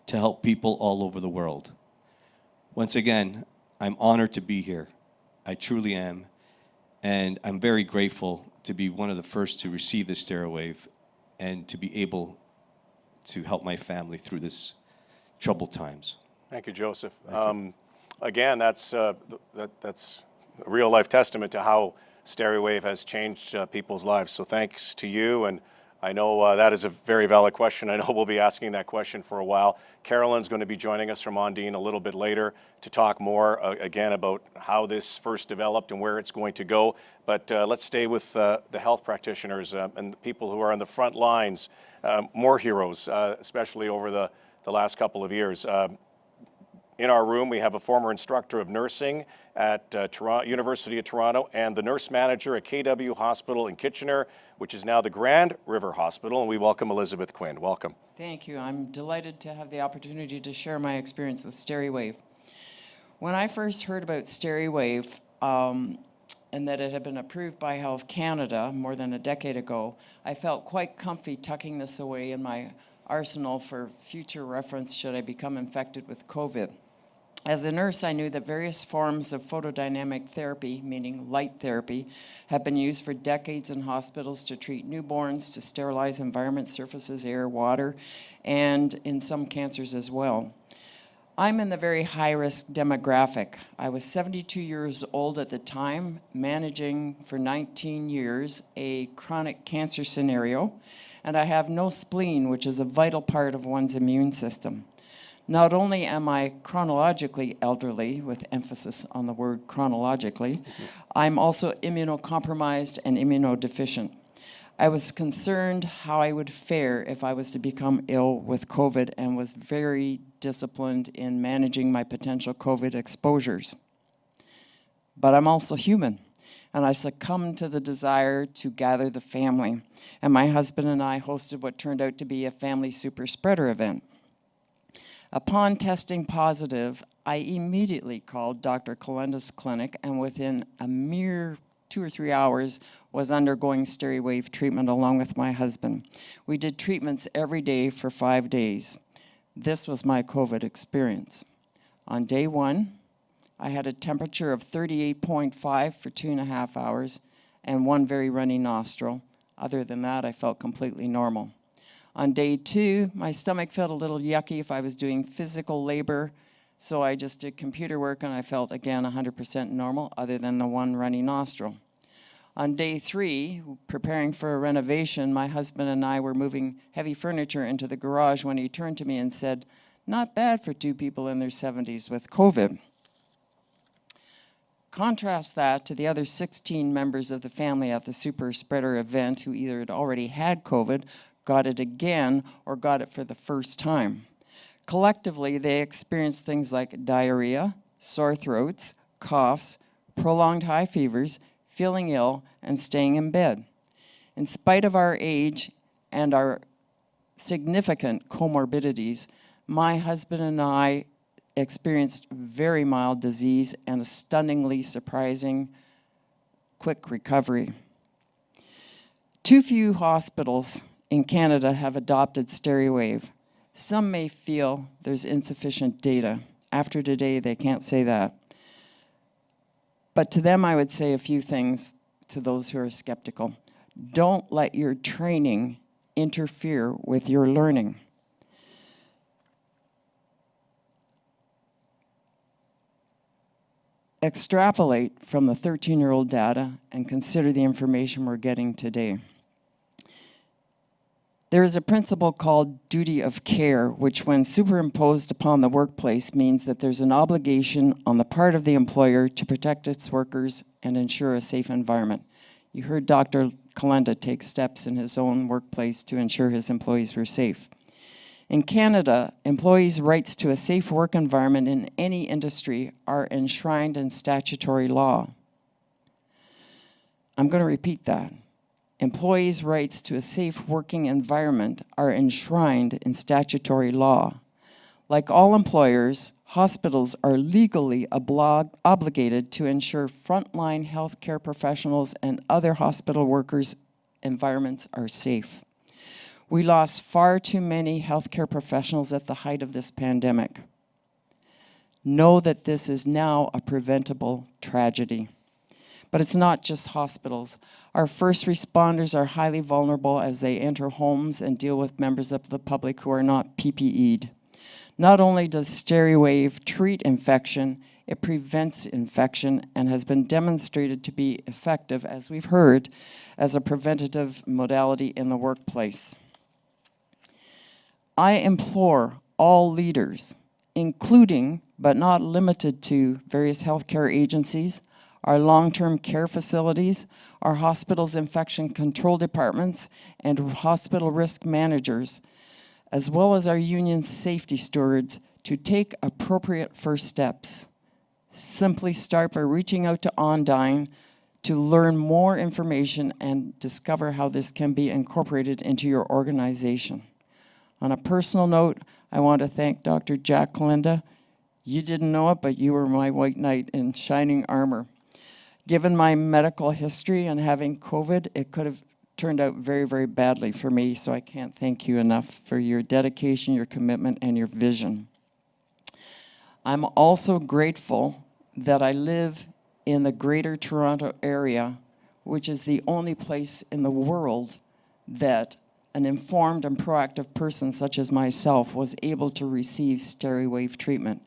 to help people all over the world. Once again, I'm honored to be here. I truly am. And I'm very grateful to be one of the first to receive this Steriwave and to be able to help my family through this troubled times. Thank you, Joseph. Again, that's a real-life testament to how Steriwave has changed people's lives. So thanks to you, and I know that is a very valid question. I know we'll be asking that question for a while. Carolyn's going to be joining us from Ondine a little bit later to talk more, again, about how this first developed and where it's going to go. But let's stay with the health practitioners and the people who are on the front lines, more heroes, especially over the last couple of years. In our room, we have a former instructor of nursing at University of Toronto and the nurse manager at KW Hospital in Kitchener, which is now the Grand River Hospital, and we welcome Elizabeth Quinn. Welcome. Thank you. I'm delighted to have the opportunity to share my experience with Steriwave. When I first heard about Steriwave and that it had been approved by Health Canada more than a decade ago, I felt quite comfy tucking this away in my arsenal for future reference should I become infected with COVID. As a nurse, I knew that various forms of photodynamic therapy, meaning light therapy, have been used for decades in hospitals to treat newborns, to sterilize environment surfaces, air, water, and in some cancers as well. I'm in the very high-risk demographic. I was 72 years old at the time, managing for 19 years a chronic cancer scenario, and I have no spleen, which is a vital part of one's immune system. Not only am I chronologically elderly, with emphasis on the word chronologically, I'm also immunocompromised and immunodeficient. I was concerned how I would fare if I was to become ill with COVID and was very disciplined in managing my potential COVID exposures. But I'm also human, and I succumbed to the desire to gather the family. And my husband and I hosted what turned out to be a family super spreader event. Upon testing positive, I immediately called Dr. Kolenda's clinic, and within a mere 2 or 3 hours was undergoing Steriwave treatment along with my husband. We did treatments every day for 5 days. This was my COVID experience. On day 1, I had a temperature of 38.5 for 2.5 hours and 1 very runny nostril. Other than that, I felt completely normal. On day 2, my stomach felt a little yucky if I was doing physical labor, so I just did computer work and I felt, again, 100% normal, other than the 1 runny nostril. On day 3, preparing for a renovation, my husband and I were moving heavy furniture into the garage when he turned to me and said, "Not bad for 2 people in their 70s with COVID." Contrast that to the other 16 members of the family at the super spreader event who either had already had COVID, got it again, or got it for the first time. Collectively, they experienced things like diarrhea, sore throats, coughs, prolonged high fevers, feeling ill, and staying in bed. In spite of our age and our significant comorbidities, my husband and I experienced very mild disease and a stunningly surprising quick recovery. Too few hospitals in Canada have adopted Steriwave. Some may feel there's insufficient data. After today, they can't say that. But to them, I would say a few things to those who are skeptical. Don't let your training interfere with your learning. Extrapolate from the 13-year-old data and consider the information we're getting today. There is a principle called duty of care, which when superimposed upon the workplace means that there's an obligation on the part of the employer to protect its workers and ensure a safe environment. You heard Dr. Kolenda take steps in his own workplace to ensure his employees were safe. In Canada, employees' rights to a safe work environment in any industry are enshrined in statutory law. I'm going to repeat that. Employees' rights to a safe working environment are enshrined in statutory law. Like all employers, hospitals are legally obligated to ensure frontline healthcare professionals and other hospital workers' environments are safe. We lost far too many healthcare professionals at the height of this pandemic. Know that this is now a preventable tragedy. But it's not just hospitals. Our first responders are highly vulnerable as they enter homes and deal with members of the public who are not PPE'd. Not only does Steriwave treat infection, it prevents infection and has been demonstrated to be effective, as we've heard, as a preventative modality in the workplace. I implore all leaders, including but not limited to various healthcare agencies, our long-term care facilities, our hospitals' infection control departments, and hospital risk managers, as well as our union safety stewards, to take appropriate first steps. Simply start by reaching out to Ondine to learn more information and discover how this can be incorporated into your organization. On a personal note, I want to thank Dr. Jack Kolenda. You didn't know it, but you were my white knight in shining armor. Given my medical history and having COVID, it could have turned out very, very badly for me, so I can't thank you enough for your dedication, your commitment, and your vision. I'm also grateful that I live in the Greater Toronto Area, which is the only place in the world that an informed and proactive person such as myself was able to receive Steriwave treatment.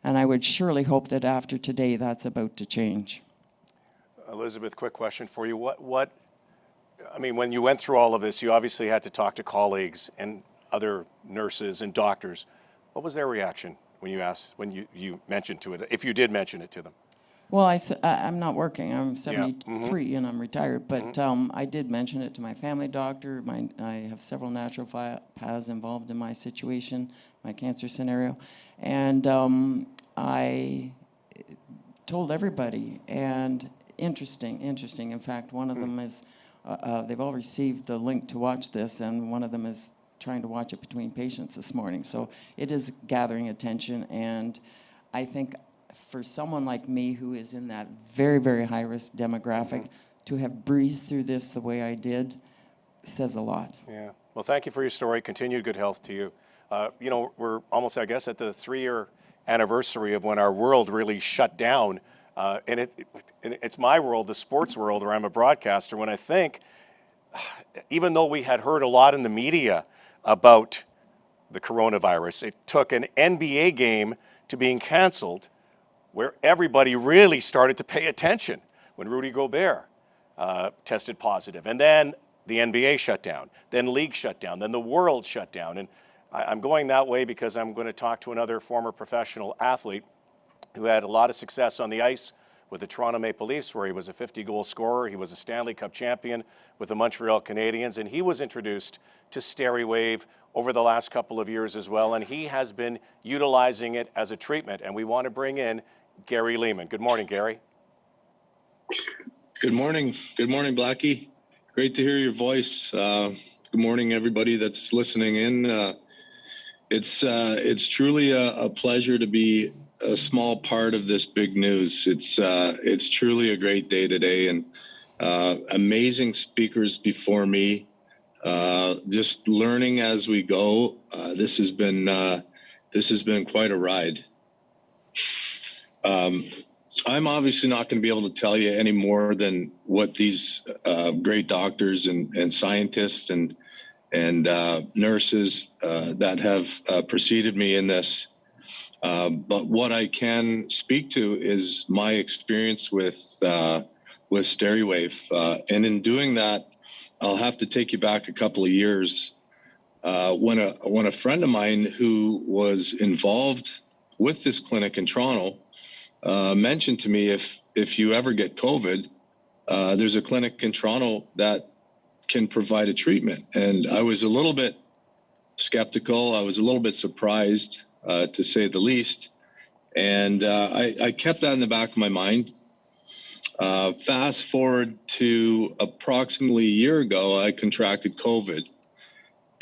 And I would surely hope that after today, that's about to change. Elizabeth, quick question for you. I mean, when you went through all of this, you obviously had to talk to colleagues and other nurses and doctors. What was their reaction when you mentioned to it, if you did mention it to them? Well, I'm not working. I'm 73 and I'm retired, but I did mention it to my family doctor. I have several naturopaths involved in my situation, my cancer scenario, and I told everybody. And interesting. In fact, one of them is they've all received the link to watch this, and one of them is trying to watch it between patients this morning. So it is gathering attention, and I think for someone like me who is in that very, very high-risk demographic, to have breezed through this the way I did says a lot. Yeah. Well, thank you for your story. Continued good health to you. You know, we're almost, I guess, at the 3-year anniversary of when our world really shut down. And it's my world, the sports world, where I'm a broadcaster, when I think, even though we had heard a lot in the media about the coronavirus, it took an NBA game to being canceled where everybody really started to pay attention when Rudy Gobert tested positive. And then the NBA shut down, then league shut down, then the world shut down. And I'm going that way because I'm going to talk to another former professional athlete who had a lot of success on the ice with the Toronto Maple Leafs, where he was a 50-goal scorer. He was a Stanley Cup champion with the Montreal Canadiens, and he was introduced to Steriwave over the last couple of years as well, and he has been utilizing it as a treatment. And we want to bring in Gary Leeman. Good morning, Gary. Good morning. Good morning, Blackie. Great to hear your voice. Good morning, everybody that's listening in. It's truly a pleasure to be a small part of this big news. It's truly a great day today, and amazing speakers before me. Just learning as we go. This has been quite a ride. I'm obviously not going to be able to tell you any more than what these great doctors and scientists and nurses that have preceded me in this. But what I can speak to is my experience with Steriwave, and in doing that, I'll have to take you back a couple of years when a friend of mine who was involved with this clinic in Toronto mentioned to me, if you ever get COVID, there's a clinic in Toronto that can provide a treatment. And I was a little bit skeptical. I was a little bit surprised, to say the least. And I kept that in the back of my mind. Fast forward to approximately a year ago, I contracted COVID.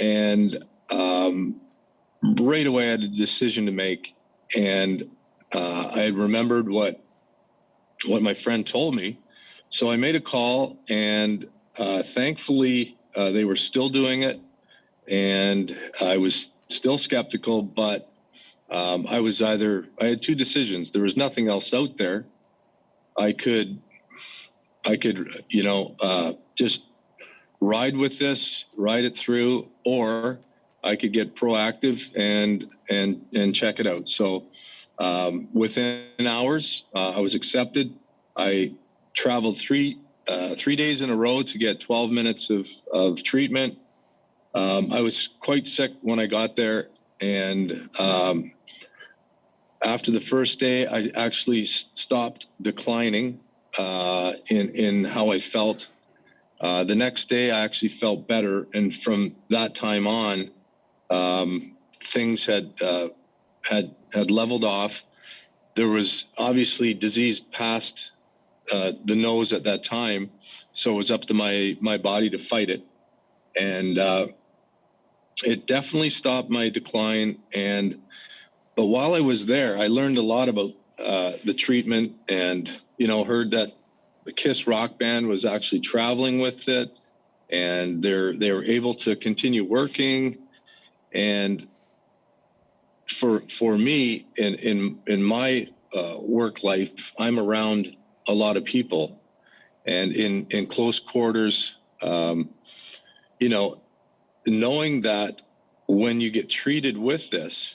And right away, I had a decision to make. And I had remembered what my friend told me. So I made a call, and thankfully they were still doing it, and I was still skeptical, but I had two decisions. There was nothing else out there. I could just ride with this, ride it through, or I could get proactive and check it out. So within hours, I was accepted. I traveled three days in a row to get 12 minutes of treatment. I was quite sick when I got there, and after the first day, I actually stopped declining in how I felt. The next day, I actually felt better, and from that time on, things had leveled off. There was obviously disease past the nose at that time, so it was up to my body to fight it, and it definitely stopped my decline. And but while I was there, I learned a lot about the treatment, and heard that the KISS rock band was actually traveling with it, and they were able to continue working. And for me, in my work life, I'm around a lot of people, and in close quarters, knowing that when you get treated with this,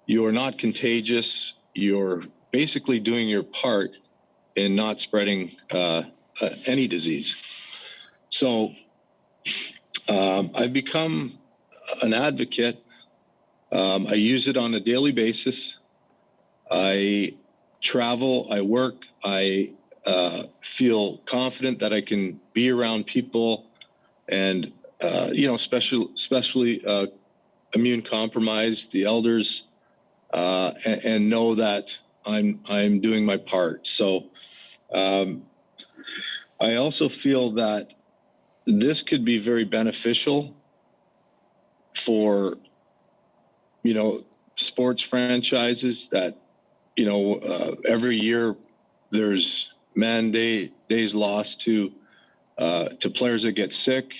you're not contagious. You're basically doing your part in not spreading any disease. So I've become an advocate. I use it on a daily basis. I travel, I work, I feel confident that I can be around people, and especially immune compromised, the elders, and know that I'm doing my part. So I also feel that this could be very beneficial for sports franchises that every year there's days lost to players that get sick.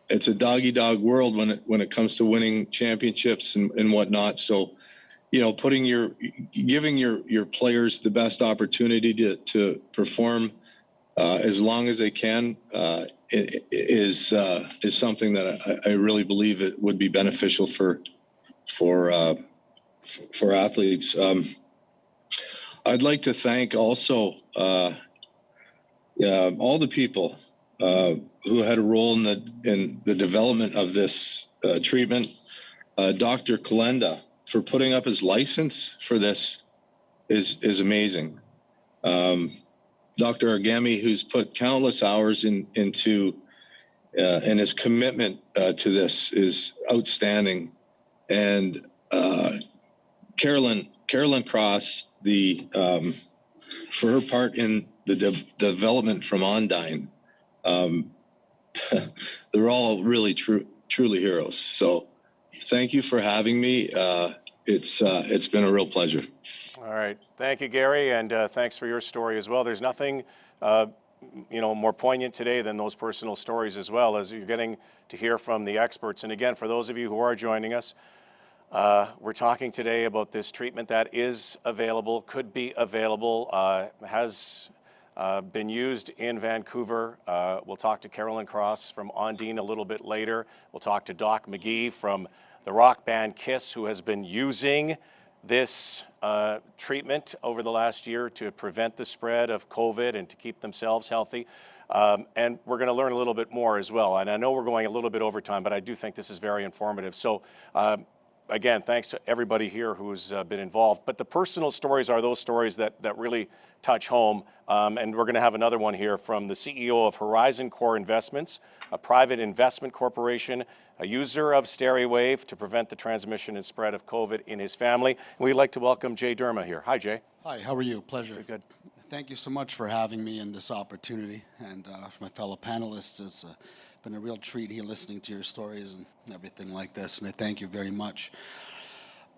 It's a dog-eat-dog world when it comes to winning championships and whatnot. So, giving your players the best opportunity to perform as long as they can is something that I really believe it would be beneficial for athletes. I'd like to thank also all the people who had a role in the development of this treatment. Dr. Kolenda, for putting up his license for this is amazing. Dr. Argemi, who's put countless hours into and his commitment to this is outstanding. And Carolyn Cross, for her part in the development from Ondine. They're all really truly heroes. So thank you for having me. It's been a real pleasure. All right. Thank you, Gary, and thanks for your story as well. There's nothing more poignant today than those personal stories as well, as you're getting to hear from the experts. And again, for those of you who are joining us, we're talking today about this treatment that is available, could be available, has been used in Vancouver. We'll talk to Carolyn Cross from Ondine a little bit later. We'll talk to Doc McGhee from the rock band KISS, who has been using this treatment over the last year to prevent the spread of COVID and to keep themselves healthy. And we're going to learn a little bit more as well. And I know we're going a little bit over time, but I do think this is very informative. So again, thanks to everybody here who's been involved. But the personal stories are those stories that really touch home. And we're going to have another one here from the CEO of Horizon Core Investments, a private investment corporation, a user of Steriwave to prevent the transmission and spread of COVID in his family. And we'd like to welcome Jay Derma here. Hi, Jay. Hi, how are you? Pleasure. Very good. Thank you so much for having me in this opportunity. And for my fellow panelists, it's been a real treat here listening to your stories and everything like this. And I thank you very much.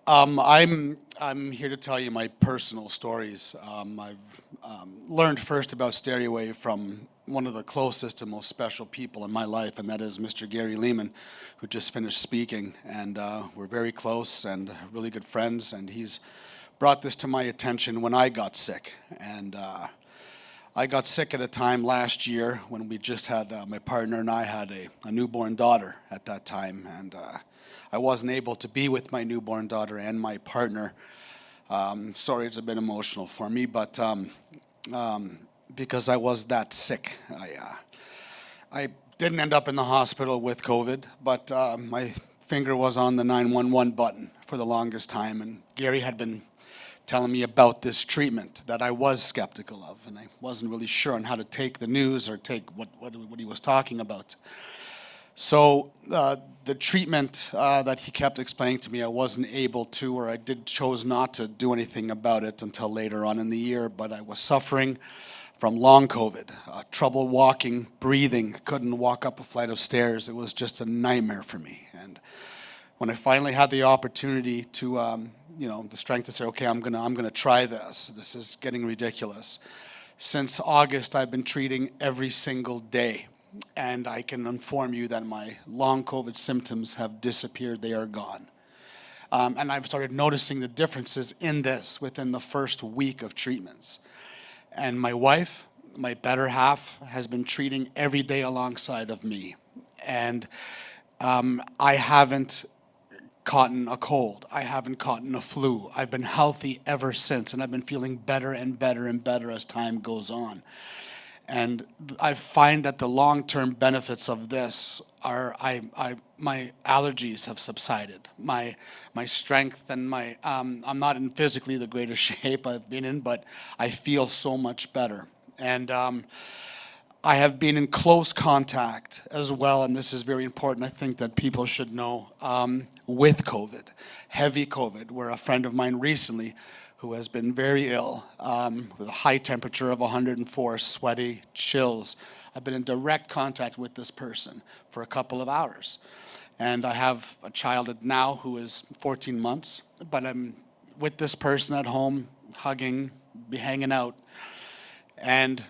I'm here to tell you my personal stories. I've learned first about Steriwave from one of the closest and most special people in my life, and that is Mr. Gary Leeman, who just finished speaking. And we're very close and really good friends, and he's brought this to my attention when I got sick. And I got sick at a time last year when we just had, my partner and I had a newborn daughter at that time, and I wasn't able to be with my newborn daughter and my partner. Sorry, it's a bit emotional for me, but because I was that sick. I didn't end up in the hospital with COVID, but my finger was on the 911 button for the longest time, and Gary had been telling me about this treatment that I was skeptical of, and I wasn't really sure on how to take the news or take what he was talking about. So the treatment that he kept explaining to me, I wasn't able to, or I chose not to do anything about it until later on in the year, but I was suffering from long COVID, trouble walking, breathing, couldn't walk up a flight of stairs. It was just a nightmare for me. And when I finally had the opportunity to, the strength to say, okay, I'm gonna try this. This is getting ridiculous. Since August, I've been treating every single day, and I can inform you that my long COVID symptoms have disappeared. They are gone. And I've started noticing the differences in this within the first week of treatments. And my wife, my better half, has been treating every day alongside of me. And I haven't caught a cold. I haven't caught a flu. I've been healthy ever since, and I've been feeling better and better and better as time goes on. And I find that the long-term benefits of this are, my allergies have subsided. My strength and I'm not in physically the greatest shape I've been in, but I feel so much better. And I have been in close contact as well, and this is very important, I think that people should know, with COVID, heavy COVID, where a friend of mine recently who has been very ill, with a high temperature of 104, sweaty, chills. I've been in direct contact with this person for a couple of hours. And I have a child now who is 14 months, but I'm with this person at home, hugging, be hanging out, and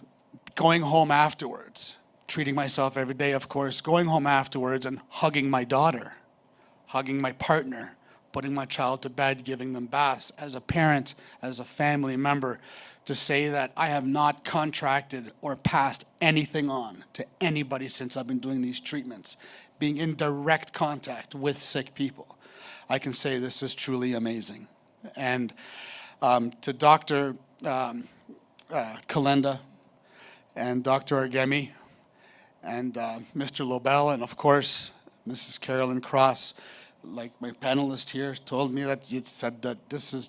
going home afterwards, treating myself every day, of course, going home afterwards and hugging my daughter, hugging my partner, putting my child to bed, giving them baths, as a parent, as a family member, to say that I have not contracted or passed anything on to anybody since I've been doing these treatments, being in direct contact with sick people. I can say this is truly amazing. And to Dr. Kolenda and Dr. Argemi and Mr. Lobel, and of course, Mrs. Carolyn Cross, like my panelist here told me, that you said that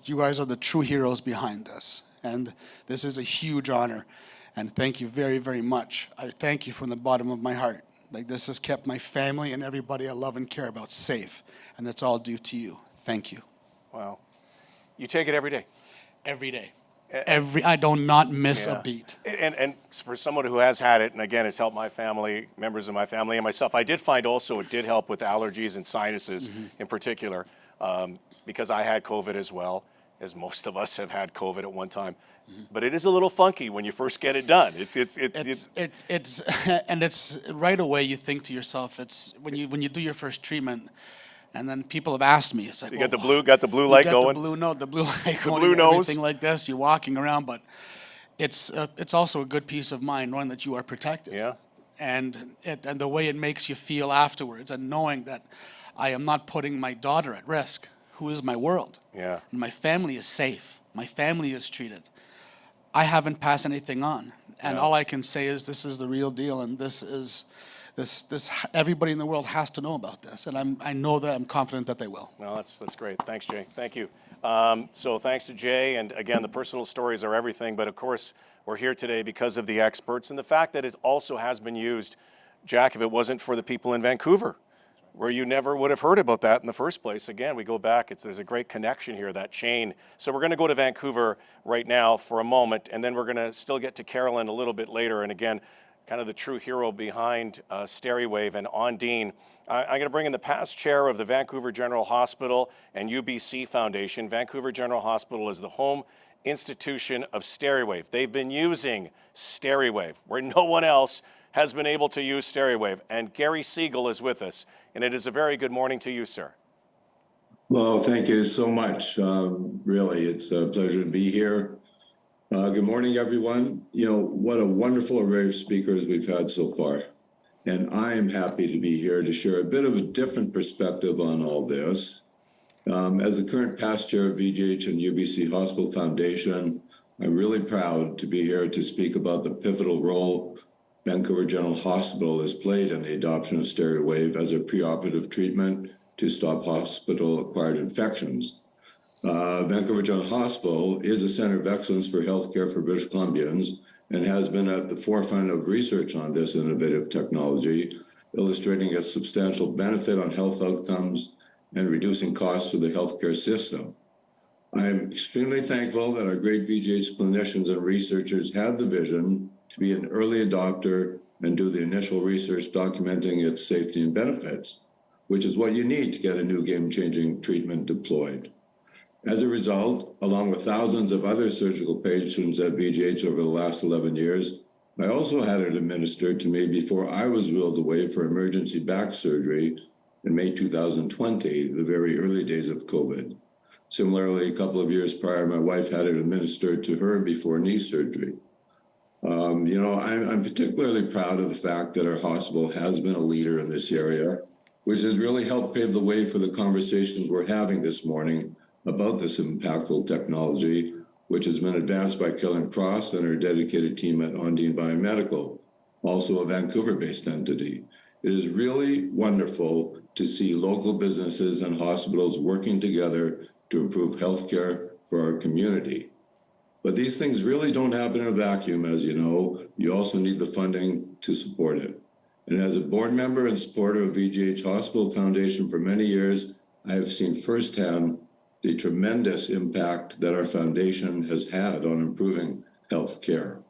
you guys are the true heroes behind this. And this is a huge honor. And thank you very, very much. I thank you from the bottom of my heart. Like, this has kept my family and everybody I love and care about safe. And that's all due to you. Thank you. Wow. You take it every day? Every day. I do not miss a beat. And for someone who has had it, and again, it's helped my family, members of my family, and myself, I did find also it did help with allergies and sinuses in particular, because I had COVID as well, as most of us have had COVID at one time. But it is a little funky when you first get it done. It's and it's right away you think to yourself, it's when you do your first treatment. And then people have asked me, it's like, you got the blue light going? The blue light The going, blue nose. everything like this, you're walking around, but it's also a good peace of mind knowing that you are protected. Yeah. And the way it makes you feel afterwards, and knowing that I am not putting my daughter at risk, who is my world. Yeah. And my family is safe. My family is treated. I haven't passed anything on. And all I can say is this is the real deal, and this everybody in the world has to know about this, and I know that I'm confident that they will. No, that's great. Thanks, Jay. Thank you. So thanks to Jay, and again, the personal stories are everything, but of course, we're here today because of the experts and the fact that it also has been used. Jack, if it wasn't for the people in Vancouver, where you never would have heard about that in the first place. Again, we go back, there's a great connection here, that chain. So we're gonna go to Vancouver right now for a moment, and then we're gonna still get to Carolyn a little bit later, and again, kind of the true hero behind Steriwave, and Ondine. I'm going to bring in the past chair of the Vancouver General Hospital and UBC Foundation. Vancouver General Hospital is the home institution of Steriwave. They've been using Steriwave where no one else has been able to use Steriwave. And Gary Siegel is with us. And it is a very good morning to you, sir. Well, thank you so much. Really, it's a pleasure to be here. Good morning, everyone. What a wonderful array of speakers we've had so far. And I am happy to be here to share a bit of a different perspective on all this. As the current past chair of VGH and UBC Hospital Foundation, I'm really proud to be here to speak about the pivotal role Vancouver General Hospital has played in the adoption of Steriwave as a preoperative treatment to stop hospital-acquired infections. Vancouver General Hospital is a center of excellence for healthcare for British Columbians and has been at the forefront of research on this innovative technology, illustrating its substantial benefit on health outcomes and reducing costs for the healthcare system. I am extremely thankful that our great VGH clinicians and researchers had the vision to be an early adopter and do the initial research documenting its safety and benefits. which is what you need to get a new game-changing treatment deployed. As a result, along with thousands of other surgical patients at VGH over the last 11 years, I also had it administered to me before I was wheeled away for emergency back surgery in May 2020, the very early days of COVID. Similarly, a couple of years prior, my wife had it administered to her before knee surgery. I'm particularly proud of the fact that our hospital has been a leader in this area, which has really helped pave the way for the conversations we're having this morning about this impactful technology, which has been advanced by Kellen Cross and her dedicated team at Ondine Biomedical, also a Vancouver-based entity. It is really wonderful to see local businesses and hospitals working together to improve healthcare for our community. But these things really don't happen in a vacuum, as you know. You also need the funding to support it. And as a board member and supporter of VGH Hospital Foundation for many years, I have seen firsthand the tremendous impact that our foundation has had on improving health care.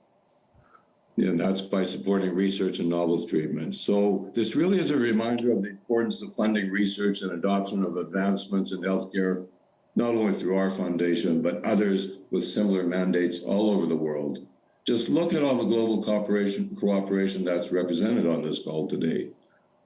And that's by supporting research and novel treatments. So this really is a reminder of the importance of funding research and adoption of advancements in healthcare, not only through our foundation, but others with similar mandates all over the world. Just look at all the global cooperation that's represented on this call today.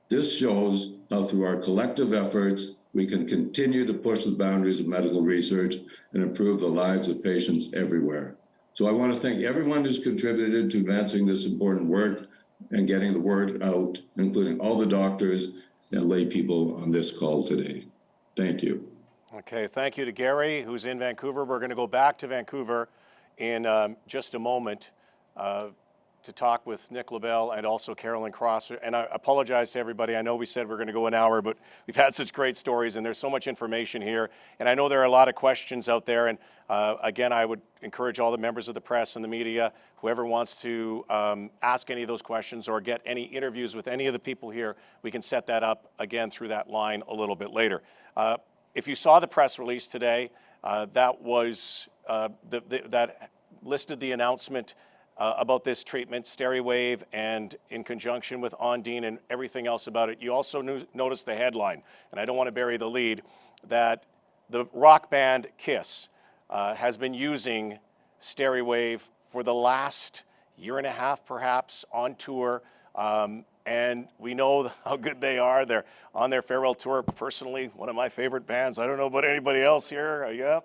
This shows how through our collective efforts, we can continue to push the boundaries of medical research and improve the lives of patients everywhere. So I want to thank everyone who's contributed to advancing this important work and getting the word out, including all the doctors and lay people on this call today. Thank you. Okay, thank you to Gary, who's in Vancouver. We're going to go back to Vancouver in just a moment to talk with Nick LaBelle and also Carolyn Cross. And I apologize to everybody. I know we said we're going to go an hour, but we've had such great stories and there's so much information here. And I know there are a lot of questions out there. And again, I would encourage all the members of the press and the media, whoever wants to ask any of those questions or get any interviews with any of the people here, we can set that up again through that line a little bit later. If you saw the press release today, that was that listed the announcement about this treatment, Steriwave, and in conjunction with Ondine and everything else about it. You also noticed the headline, and I don't want to bury the lead, that the rock band KISS has been using Steriwave for the last year and a half, perhaps, on tour. And we know how good they are. They're on their farewell tour. Personally, one of my favorite bands. I don't know about anybody else here. Yeah.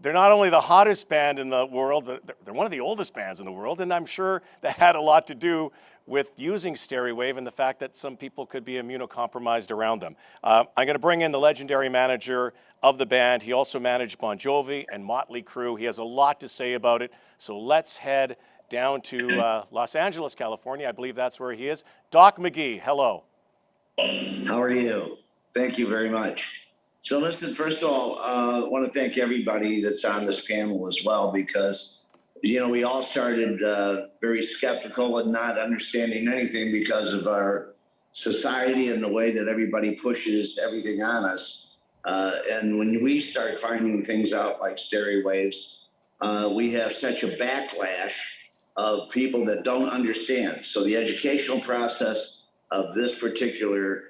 They're not only the hottest band in the world, but they're one of the oldest bands in the world. And I'm sure that had a lot to do with using Steriwave and the fact that some people could be immunocompromised around them. I'm going to bring in the legendary manager of the band. He also managed Bon Jovi and Motley Crue. He has a lot to say about it. So let's head down to Los Angeles, California. I believe that's where he is. Doc McGhee, hello. How are you? Thank you very much. So listen, first of all, I want to thank everybody that's on this panel as well, because, we all started very skeptical and not understanding anything because of our society and the way that everybody pushes everything on us. And when we start finding things out like Steriwaves, we have such a backlash of people that don't understand. So the educational process of this particular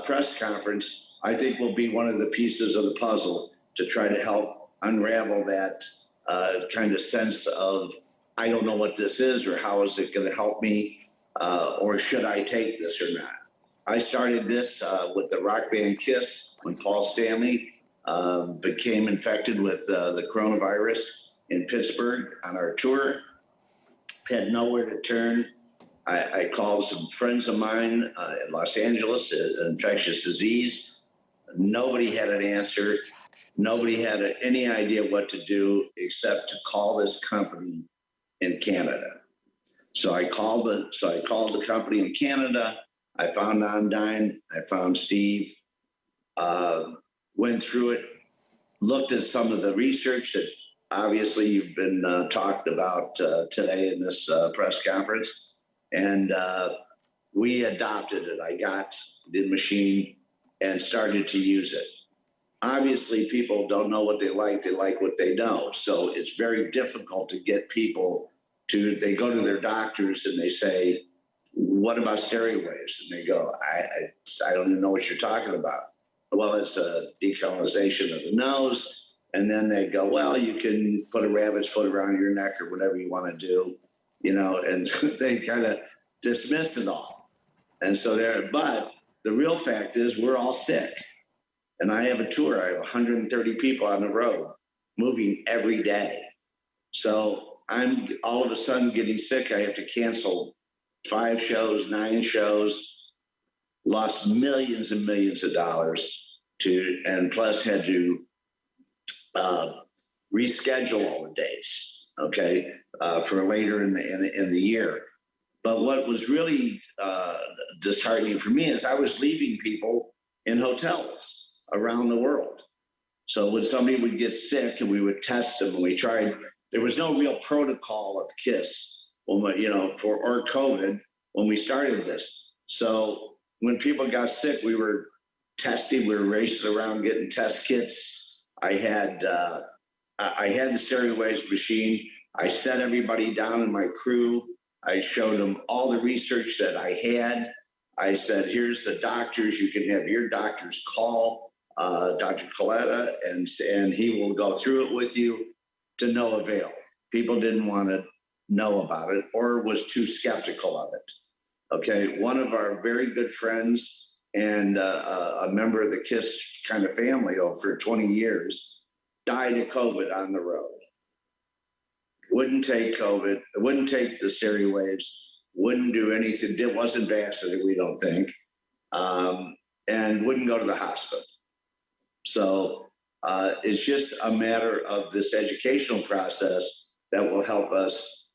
press conference, I think, will be one of the pieces of the puzzle to try to help unravel that kind of sense of, I don't know what this is, or how is it going to help me, or should I take this or not? I started this with the rock band KISS when Paul Stanley became infected with the coronavirus in Pittsburgh on our tour. Had nowhere to turn. I called some friends of mine in Los Angeles, infectious disease. Nobody had an answer. Nobody had any idea what to do except to call this company in Canada. So I called the company in Canada. I found Ondine. I found Steve. Went through it. Looked at some of the research that obviously you've been talked about today in this press conference, and we adopted it. I got the machine and started to use it. Obviously, people don't know what they like what they know. So it's very difficult to get people they go to their doctors and they say, what about Steriwaves? And they go, I don't even know what you're talking about. Well, it's a decolonization of the nose. And then they go, well, you can put a rabbit's foot around your neck or whatever you want to do, you know, and they kind of dismissed it all. And so but the real fact is we're all sick. And I have a tour. I have 130 people on the road moving every day. So I'm all of a sudden getting sick. I have to cancel 5 shows, 9 shows, lost millions and millions of dollars and plus had to reschedule all the dates, okay, for later in the year. But what was really disheartening for me is I was leaving people in hotels around the world. So when somebody would get sick and we would test them and we tried, there was no real protocol of KISS when we, or COVID when we started this. So when people got sick, we were testing, we were racing around getting test kits. I had the Steriwave machine. I set everybody down in my crew. I showed them all the research that I had. I said, here's the doctors. You can have your doctors call Dr. Kolenda, and he will go through it with you to no avail. People didn't want to know about it or was too skeptical of it. Okay, one of our very good friends and a member of the KISS kind of family for 20 years died of COVID on the road. Wouldn't take COVID, wouldn't take the Steriwaves, wouldn't do anything, wasn't vaccinated, we don't think, and wouldn't go to the hospital. So it's just a matter of this educational process that will help us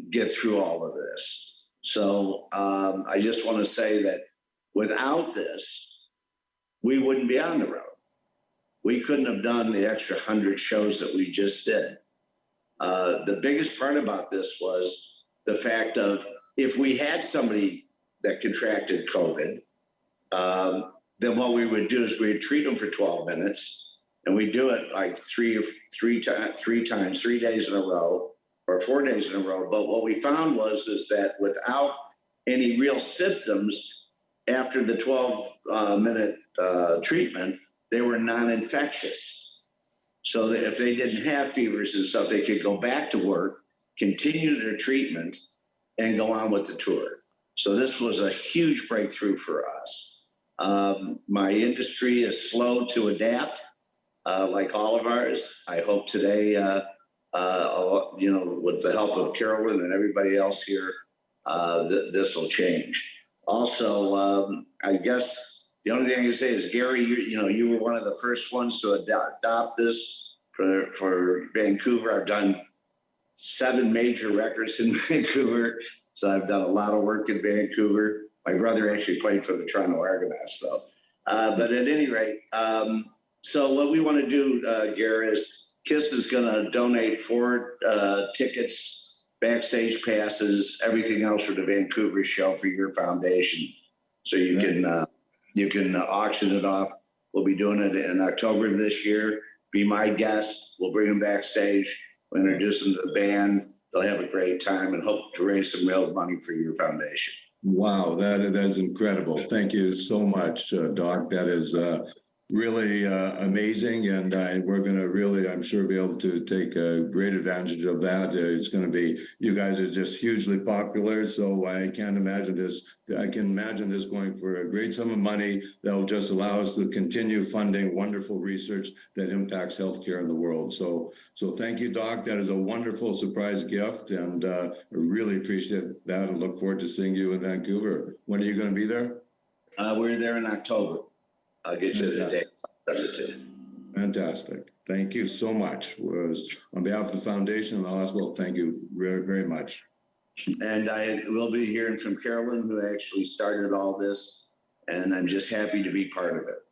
get through all of this. So I just want to say that without this, we wouldn't be on the road. We couldn't have done the extra 100 shows that we just did. The biggest part about this was the fact of if we had somebody that contracted COVID, then what we would do is we'd treat them for 12 minutes and we'd do it like three times, 3 days in a row or 4 days in a row. But what we found is that without any real symptoms after the 12-minute treatment, they were non-infectious. So that if they didn't have fevers and stuff, they could go back to work, continue their treatment, and go on with the tour. So this was a huge breakthrough for us. My industry is slow to adapt, like all of ours. I hope today, with the help of Carolyn and everybody else here, this will change. Also, I guess the only thing I can say is, Gary, you were one of the first ones to adopt this for Vancouver. I've done 7 major records in Vancouver, so I've done a lot of work in Vancouver. My brother actually played for the Toronto Argonauts, though. But at any rate, so what we want to do, Gary, is KISS is going to donate 4 tickets, backstage passes, everything else for the Vancouver show for your foundation. So you can auction it off. We'll be doing it in October of this year. Be my guest. We'll bring them backstage. We'll introduce them to the band. They'll have a great time and hope to raise some real money for your foundation. Wow, that is incredible. Thank you so much, Doc. That is really amazing, and we're going to really, I'm sure, be able to take great advantage of that. It's going to be, you guys are just hugely popular, so I can imagine this going for a great sum of money that will just allow us to continue funding wonderful research that impacts healthcare in the world. So thank you, Doc. That is a wonderful surprise gift, and I really appreciate that and look forward to seeing you in Vancouver. When are you going to be there? We're there in October. I'll get you the date. Fantastic. Thank you so much. On behalf of the foundation and the hospital, thank you very, very much. And I will be hearing from Carolyn, who actually started all this, and I'm just happy to be part of it.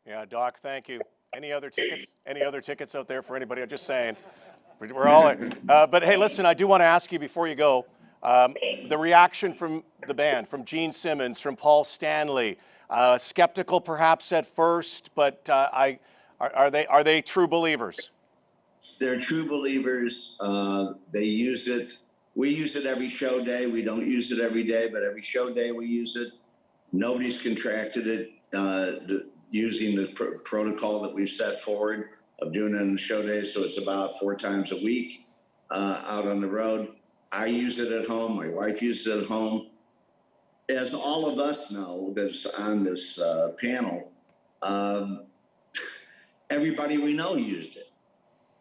Yeah, Doc, thank you. Any other tickets? Any other tickets out there for anybody? I'm just saying. We're all. But hey, listen, I do want to ask you before you go, the reaction from the band, from Gene Simmons, from Paul Stanley. Skeptical perhaps at first, but are they true believers? They're true believers. They used it We use it every show day. We don't use it every day, but every show day we use it. Nobody's contracted it using the protocol that we've set forward of doing it on show days. So it's about 4 times a week out on the road. I use it at home. My wife uses it at home. As all of us know that's on this panel, everybody we know used it.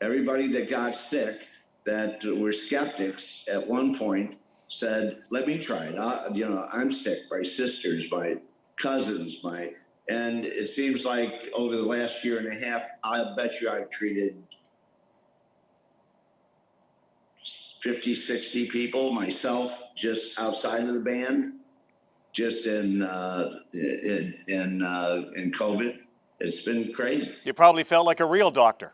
Everybody that got sick, that were skeptics at one point, said, "Let me try it. I'm sick. My sisters, my cousins, and it seems like over the last year and a half, I'll bet you I've treated 50, 60 people myself, just outside of the band, just in COVID. It's been crazy." You probably felt like a real doctor.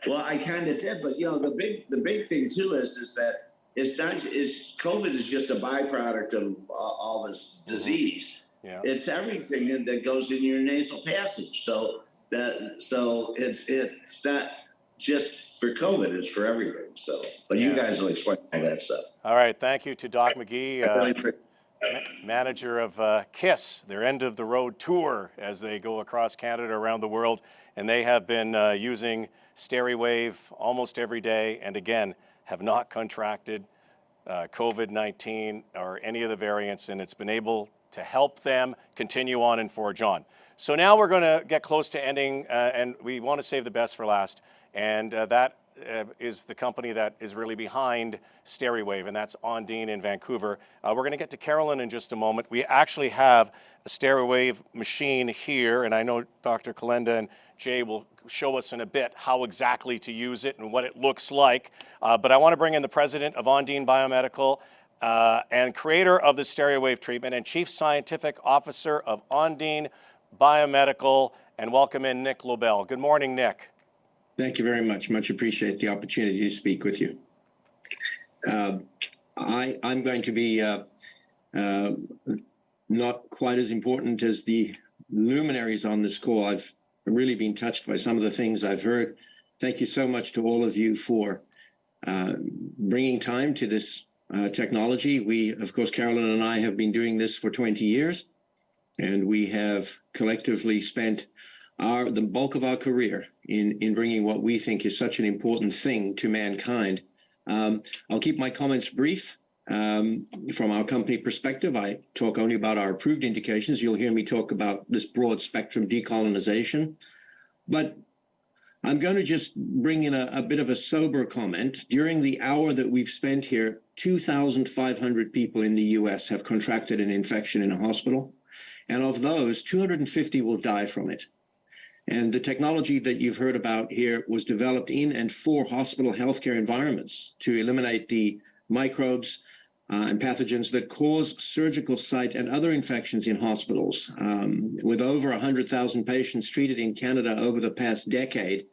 Well, I kind of did, but the big thing too is that COVID is just a byproduct of all this disease. Yeah. It's everything that goes in your nasal passage. So it's not just for COVID, it's for everything. So, but you guys will explain all that stuff. All right, thank you to Doc McGhee, manager of KISS, their end of the road tour as they go across Canada, around the world, and they have been using Steriwave almost every day, and again, have not contracted COVID-19 or any of the variants, and it's been able to help them continue on and forge on. So now we're going to get close to ending, and we want to save the best for last, and that is the company that is really behind Steriwave, and that's Ondine in Vancouver. We're going to get to Carolyn in just a moment. We actually have a Steriwave machine here, and I know Dr. Kolenda and Jay will show us in a bit how exactly to use it and what it looks like. But I want to bring in the president of Ondine Biomedical and creator of the Steriwave treatment and chief scientific officer of Ondine Biomedical, and welcome in Nick Lobel. Good morning, Nick. Thank you very much. Much appreciate the opportunity to speak with you. I'm going to be not quite as important as the luminaries on this call. I've really been touched by some of the things I've heard. Thank you so much to all of you for bringing time to this technology. We, of course, Carolyn and I have been doing this for 20 years, and we have collectively spent the bulk of our career in bringing what we think is such an important thing to mankind. I'll keep my comments brief. From our company perspective, I talk only about our approved indications. You'll hear me talk about this broad spectrum decolonization. But I'm going to just bring in a bit of a sober comment. During the hour that we've spent here, 2,500 people in the US have contracted an infection in a hospital. And of those, 250 will die from it. And the technology that you've heard about here was developed in and for hospital healthcare environments to eliminate the microbes and pathogens that cause surgical site and other infections in hospitals. With over 100,000 patients treated in Canada over the past decade,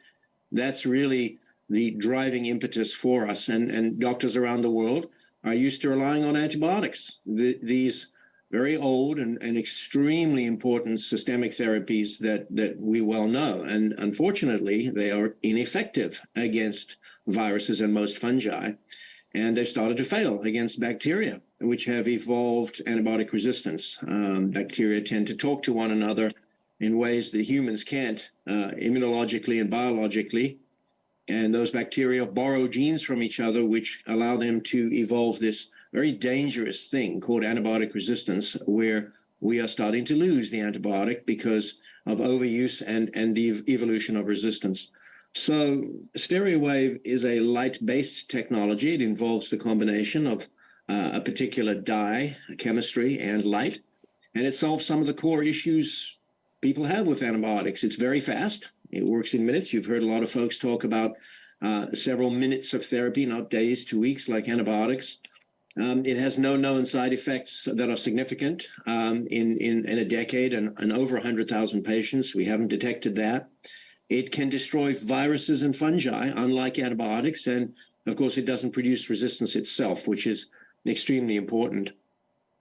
that's really the driving impetus for us. And doctors around the world are used to relying on antibiotics. These very old and extremely important systemic therapies that we well know. And unfortunately, they are ineffective against viruses and most fungi. And they've started to fail against bacteria, which have evolved antibiotic resistance. Bacteria tend to talk to one another in ways that humans can't, immunologically and biologically. And those bacteria borrow genes from each other, which allow them to evolve this very dangerous thing called antibiotic resistance, where we are starting to lose the antibiotic because of overuse and the evolution of resistance. So Steriwave is a light-based technology. It involves the combination of a particular dye, chemistry, and light, and it solves some of the core issues people have with antibiotics. It's very fast. It works in minutes. You've heard a lot of folks talk about several minutes of therapy, not days to weeks like antibiotics. It has no known side effects that are significant in a decade and over 100,000 patients. We haven't detected that. It can destroy viruses and fungi, unlike antibiotics. And of course, it doesn't produce resistance itself, which is extremely important.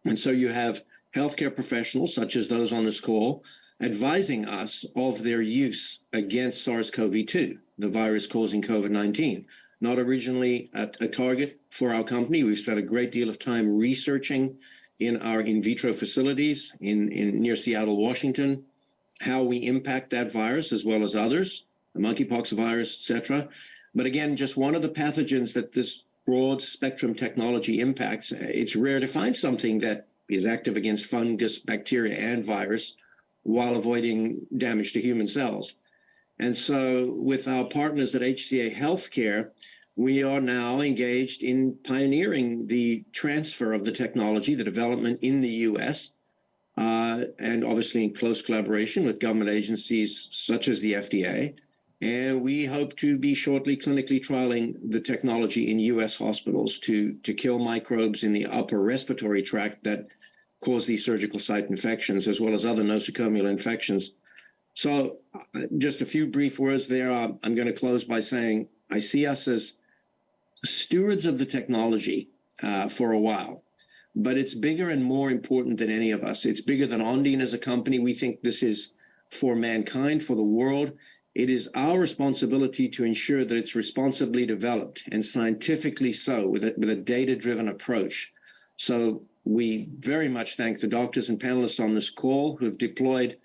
And so you have healthcare professionals, such as those on this call, advising us of their use against SARS-CoV-2, the virus causing COVID-19. not originally a target for our company. We've spent a great deal of time researching in our in vitro facilities in near Seattle, Washington, how we impact that virus as well as others, the monkeypox virus, etc. But again, just one of the pathogens that this broad spectrum technology impacts. It's rare to find something that is active against fungus, bacteria, and virus while avoiding damage to human cells. And so with our partners at HCA Healthcare, we are now engaged in pioneering the transfer of the technology, the development in the US, and obviously in close collaboration with government agencies such as the FDA. And we hope to be shortly clinically trialing the technology in US hospitals to kill microbes in the upper respiratory tract that cause these surgical site infections, as well as other nosocomial infections. So just a few brief words there. I'm going to close by saying I see us as stewards of the technology for a while, but it's bigger and more important than any of us. It's bigger than Ondine as a company. We think this is for mankind, for the world. It is our responsibility to ensure that it's responsibly developed and scientifically so with a data-driven approach. So we very much thank the doctors and panelists on this call who have deployed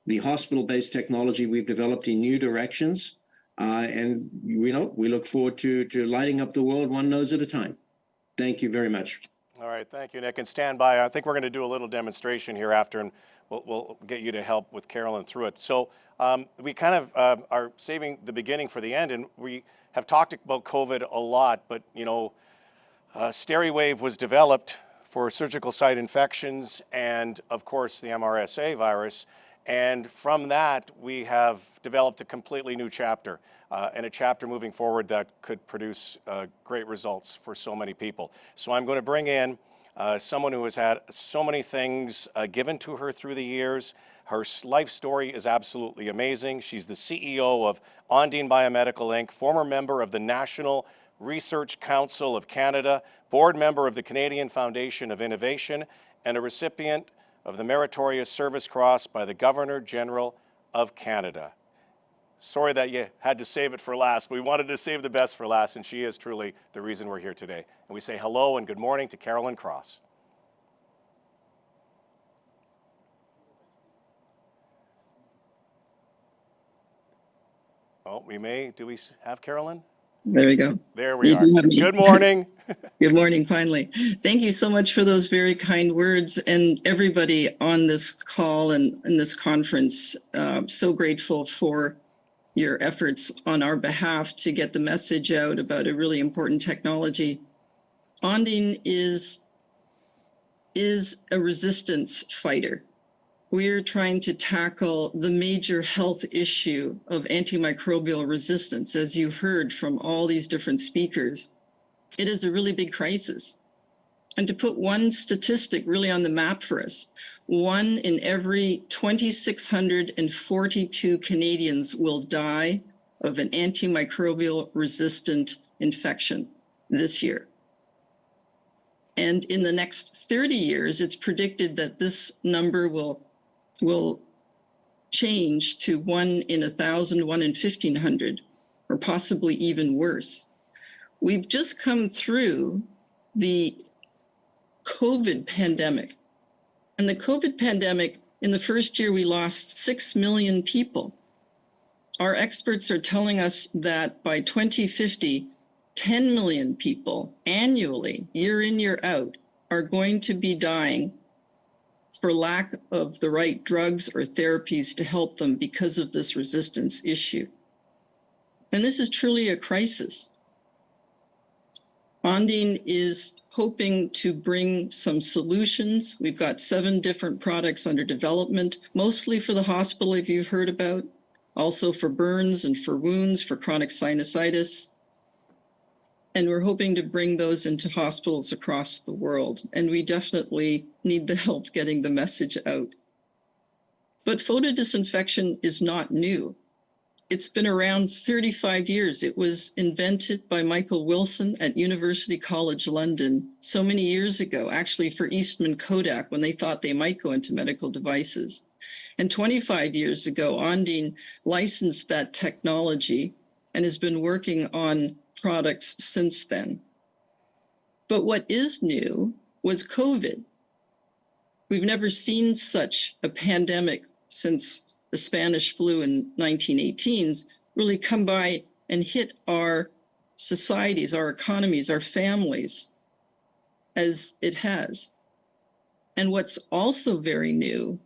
the hospital-based technology we've developed in new directions. And we look forward to lighting up the world one nose at a time. Thank you very much. All right, thank you, Nick. And stand by. I think we're going to do a little demonstration here after, and we'll get you to help with Carolyn through it. So we kind of are saving the beginning for the end, and we have talked about COVID a lot, but Steriwave was developed for surgical site infections and, of course, the MRSA virus. And from that, we have developed a completely new chapter, and a chapter moving forward that could produce great results for so many people. So I'm going to bring in someone who has had so many things given to her through the years. Her life story is absolutely amazing. She's the CEO of Ondine Biomedical Inc., former member of the National Research Council of Canada, board member of the Canadian Foundation of Innovation, and a recipient of the Meritorious Service Cross by the Governor-General of Canada. Sorry that you had to save it for last. We wanted to save the best for last, and she is truly the reason we're here today. And we say hello and good morning to Carolyn Cross. Oh, do we have Carolyn? There we go. There we you are. Do have me. Good morning. Good morning, finally. Thank you so much for those very kind words, and everybody on this call and in this conference. So grateful for your efforts on our behalf to get the message out about a really important technology. Ondine is a resistance fighter. We're trying to tackle the major health issue of antimicrobial resistance, as you've heard from all these different speakers. It is a really big crisis. And to put one statistic really on the map for us, 1 in every 2,642 Canadians will die of an antimicrobial resistant infection this year. And in the next 30 years, it's predicted that this number will change to 1 in 1,000, 1 in 1,500, or possibly even worse. We've just come through the COVID pandemic. And the COVID pandemic, in the first year, we lost 6 million people. Our experts are telling us that by 2050, 10 million people annually, year in, year out, are going to be dying for lack of the right drugs or therapies to help them because of this resistance issue. And this is truly a crisis. Ondine is hoping to bring some solutions. We've got 7 different products under development, mostly for the hospital, if you've heard about, also for burns and for wounds, for chronic sinusitis. And we're hoping to bring those into hospitals across the world. And we definitely need the help getting the message out. But photodisinfection is not new. It's been around 35 years. It was invented by Michael Wilson at University College London so many years ago, actually for Eastman Kodak, when they thought they might go into medical devices. And 25 years ago, Ondine licensed that technology and has been working on products since then. But what is new was COVID. We've never seen such a pandemic since the Spanish flu in 1918s really come by and hit our societies, our economies, our families as it has. And what's also very new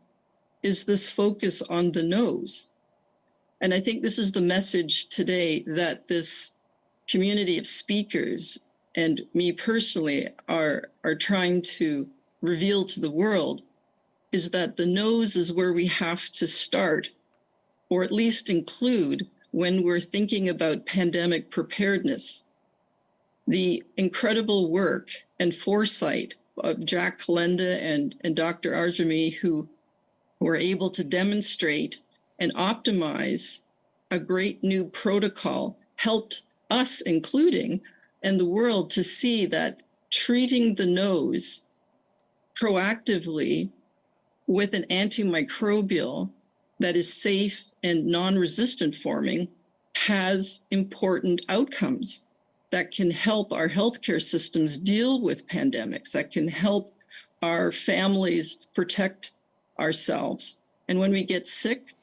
is this focus on the nose. And I think this is the message today that this community of speakers and me personally are trying to reveal to the world, is that the nose is where we have to start, or at least include when we're thinking about pandemic preparedness. The incredible work and foresight of Jack Kolenda and Dr. Argemi, who were able to demonstrate and optimize a great new protocol, helped us, including, and the world to see that treating the nose proactively with an antimicrobial that is safe and non-resistant forming has important outcomes that can help our healthcare systems deal with pandemics, that can help our families protect ourselves. And when we get sick,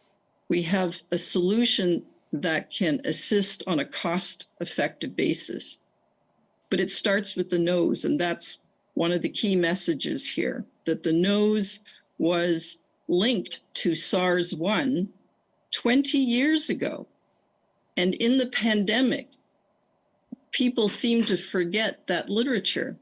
we have a solution that can assist on a cost-effective basis. But it starts with the nose, and that's one of the key messages here, that the nose was linked to SARS-1 20 years ago. And in the pandemic, people seem to forget that literature.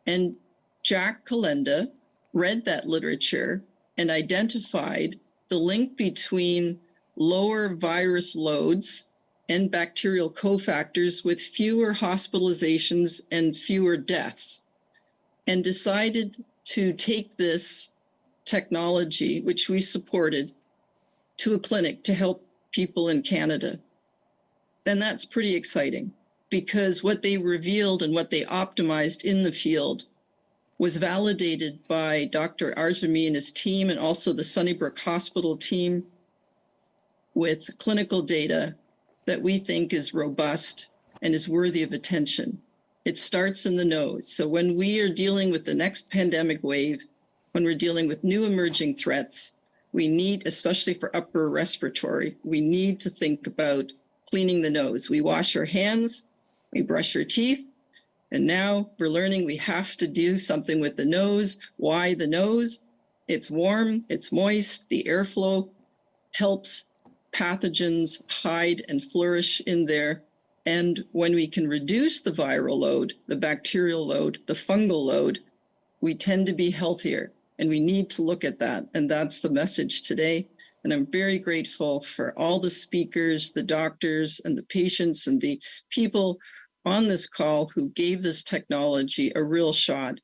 And Jack Kolenda read that literature and identified the link between lower virus loads and bacterial cofactors with fewer hospitalizations and fewer deaths, and decided to take this technology, which we supported, to a clinic to help people in Canada. And that's pretty exciting, because what they revealed and what they optimized in the field was validated by Dr. Argemi and his team, and also the Sunnybrook Hospital team, with clinical data that we think is robust and is worthy of attention. It starts in the nose. So when we are dealing with the next pandemic wave, when we're dealing with new emerging threats, we need, especially for upper respiratory, we need to think about cleaning the nose. We wash our hands, we brush our teeth, and now we're learning we have to do something with the nose. Why the nose? It's warm, it's moist, the airflow helps pathogens hide and flourish in there. And when we can reduce the viral load, the bacterial load, the fungal load, we tend to be healthier. And we need to look at that. And that's the message today. And I'm very grateful for all the speakers, the doctors, and the patients, and the people on this call who gave this technology a real shot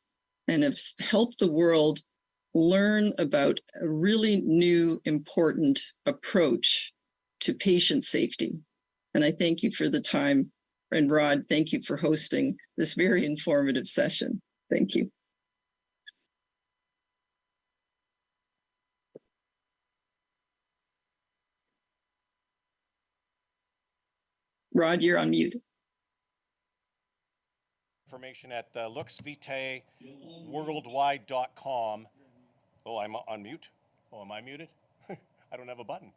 and have helped the world learn about a really new, important approach to patient safety. And I thank you for the time. And Rod, thank you for hosting this very informative session. Thank you. Rod, you're on mute. Information at luxvitaeworldwide.com. Oh, I'm on mute? Oh, am I muted? I don't have a button.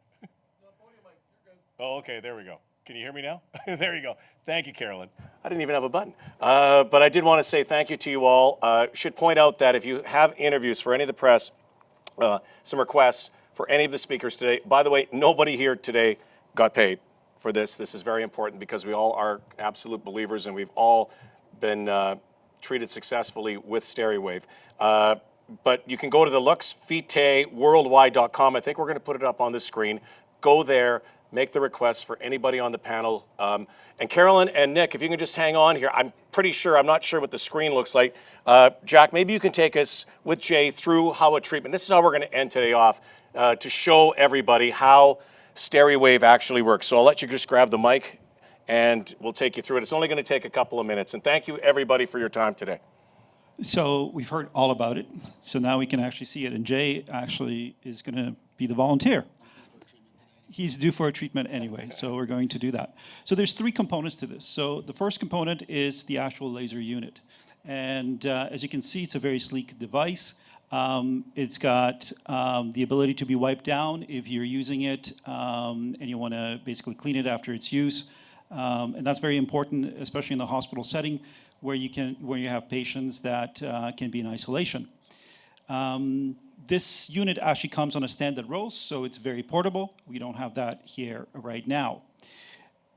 Oh, okay, there we go. Can you hear me now? There you go. Thank you, Carolyn. I didn't even have a button. But I did want to say thank you to you all. Should point out that if you have interviews for any of the press, some requests for any of the speakers today. By the way, nobody here today got paid for this. This is very important because we all are absolute believers and we've all been treated successfully with Steriwave. But you can go to the luxvitaeworldwide.com. I think we're going to put it up on the screen. Go there. Make the requests for anybody on the panel. And Carolyn and Nick, if you can just hang on here. I'm not sure what the screen looks like. Jack, maybe you can take us with Jay through how a treatment, this is how we're going to end today off, to show everybody how Steriwave actually works. So I'll let you just grab the mic and we'll take you through it. It's only going to take a couple of minutes. And thank you everybody for your time today. So we've heard all about it. So now we can actually see it. And Jay actually is going to be the volunteer. He's due for a treatment anyway, so we're going to do that. So there's 3 components to this. So the first component is the actual laser unit. And as you can see, it's a very sleek device. It's got the ability to be wiped down if you're using it and you want to basically clean it after its use. And that's very important, especially in the hospital setting where you have patients that can be in isolation. This unit actually comes on a standard roll, so it's very portable. We don't have that here right now.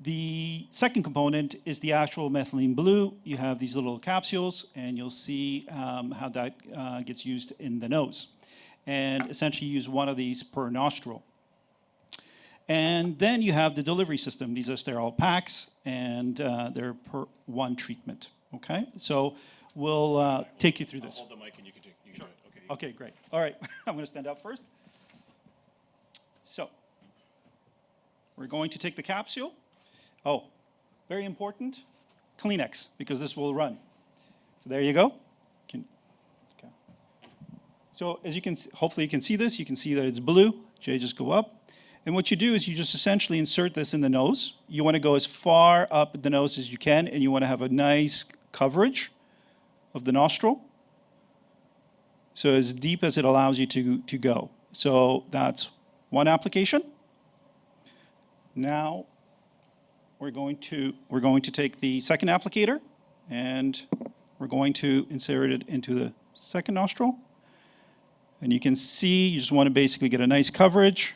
The second component is the actual methylene blue. You have these little capsules, and you'll see how that gets used in the nose. And essentially use one of these per nostril. And then you have the delivery system. These are sterile packs, and they're per 1 treatment. Okay, so we'll take you through this. Hold the mic and you can do it. Okay. Okay, great. All right, I'm going to stand up first. So we're going to take the capsule. Oh, very important, Kleenex, because this will run. So there you go. Okay. So as you can, hopefully you can see this. You can see that it's blue. Jay, just go up. And what you do is you just essentially insert this in the nose. You want to go as far up the nose as you can, and you want to have a nice coverage of the nostril. So as deep as it allows you to go. So that's 1 application. Now we're going to take the second applicator, and we're going to insert it into the second nostril. And you can see you just want to basically get a nice coverage.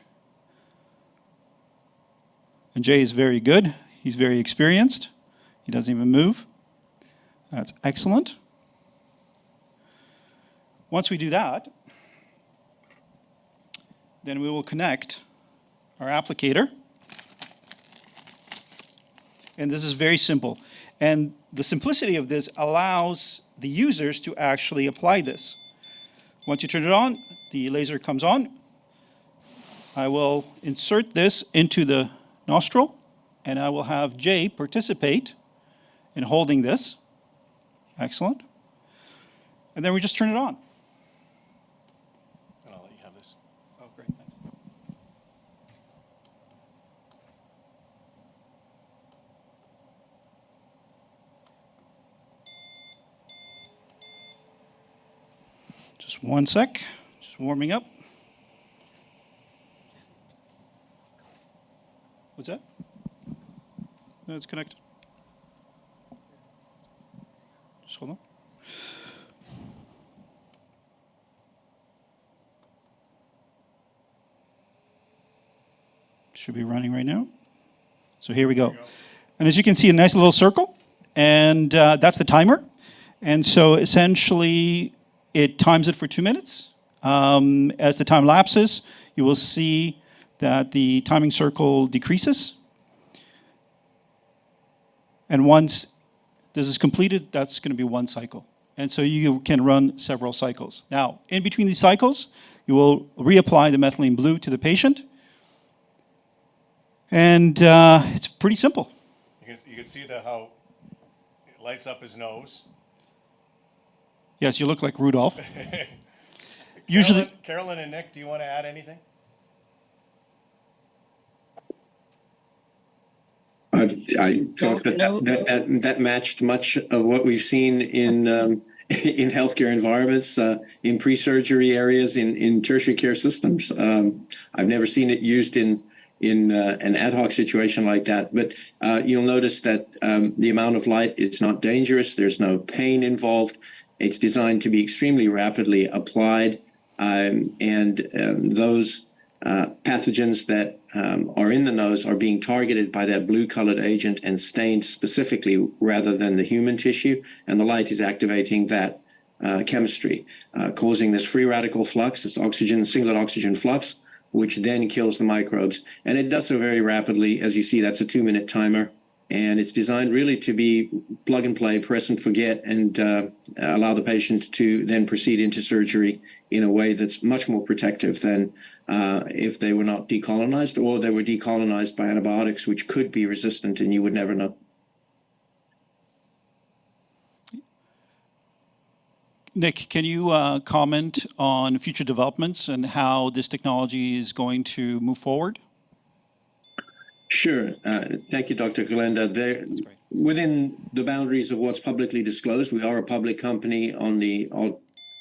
And Jay is very good. He's very experienced. He doesn't even move. That's excellent. Once we do that, then we will connect our applicator. And this is very simple. And the simplicity of this allows the users to actually apply this. Once you turn it on, the laser comes on. I will insert this into the nostril, and I will have Jay participate in holding this. Excellent. And then we just turn it on. And I'll let you have this. Oh, great, thanks. Just 1 sec, just warming up. What's that? No, it's connected. Just hold on. Should be running right now. So here we go. And as you can see, a nice little circle, and that's the timer. And so essentially, it times it for 2 minutes. As the time lapses, you will see that the timing circle decreases. And once this is completed, that's going to be 1 cycle. And so you can run several cycles. Now, in between these cycles, you will reapply the methylene blue to the patient. And it's pretty simple. You can see how it lights up his nose. Yes, you look like Rudolph. Usually, Carolyn and Nick, do you want to add anything? I thought that matched much of what we've seen in in healthcare environments, in pre-surgery areas, in tertiary care systems. I've never seen it used in an ad hoc situation like that. But you'll notice that the amount of light is not dangerous. There's no pain involved. It's designed to be extremely rapidly applied, and those pathogens that are in the nose are being targeted by that blue-colored agent and stained specifically rather than the human tissue, and the light is activating that chemistry, causing this free radical flux, this singlet oxygen flux, which then kills the microbes. And it does so very rapidly. As you see, that's a 2-minute timer. And it's designed really to be plug and play, press and forget, and allow the patient to then proceed into surgery in a way that's much more protective than if they were not decolonized, or they were decolonized by antibiotics, which could be resistant and you would never know. Nick, can you comment on future developments and how this technology is going to move forward? Sure. Thank you, Dr. Kolenda. Within the boundaries of what's publicly disclosed, we are a public company on the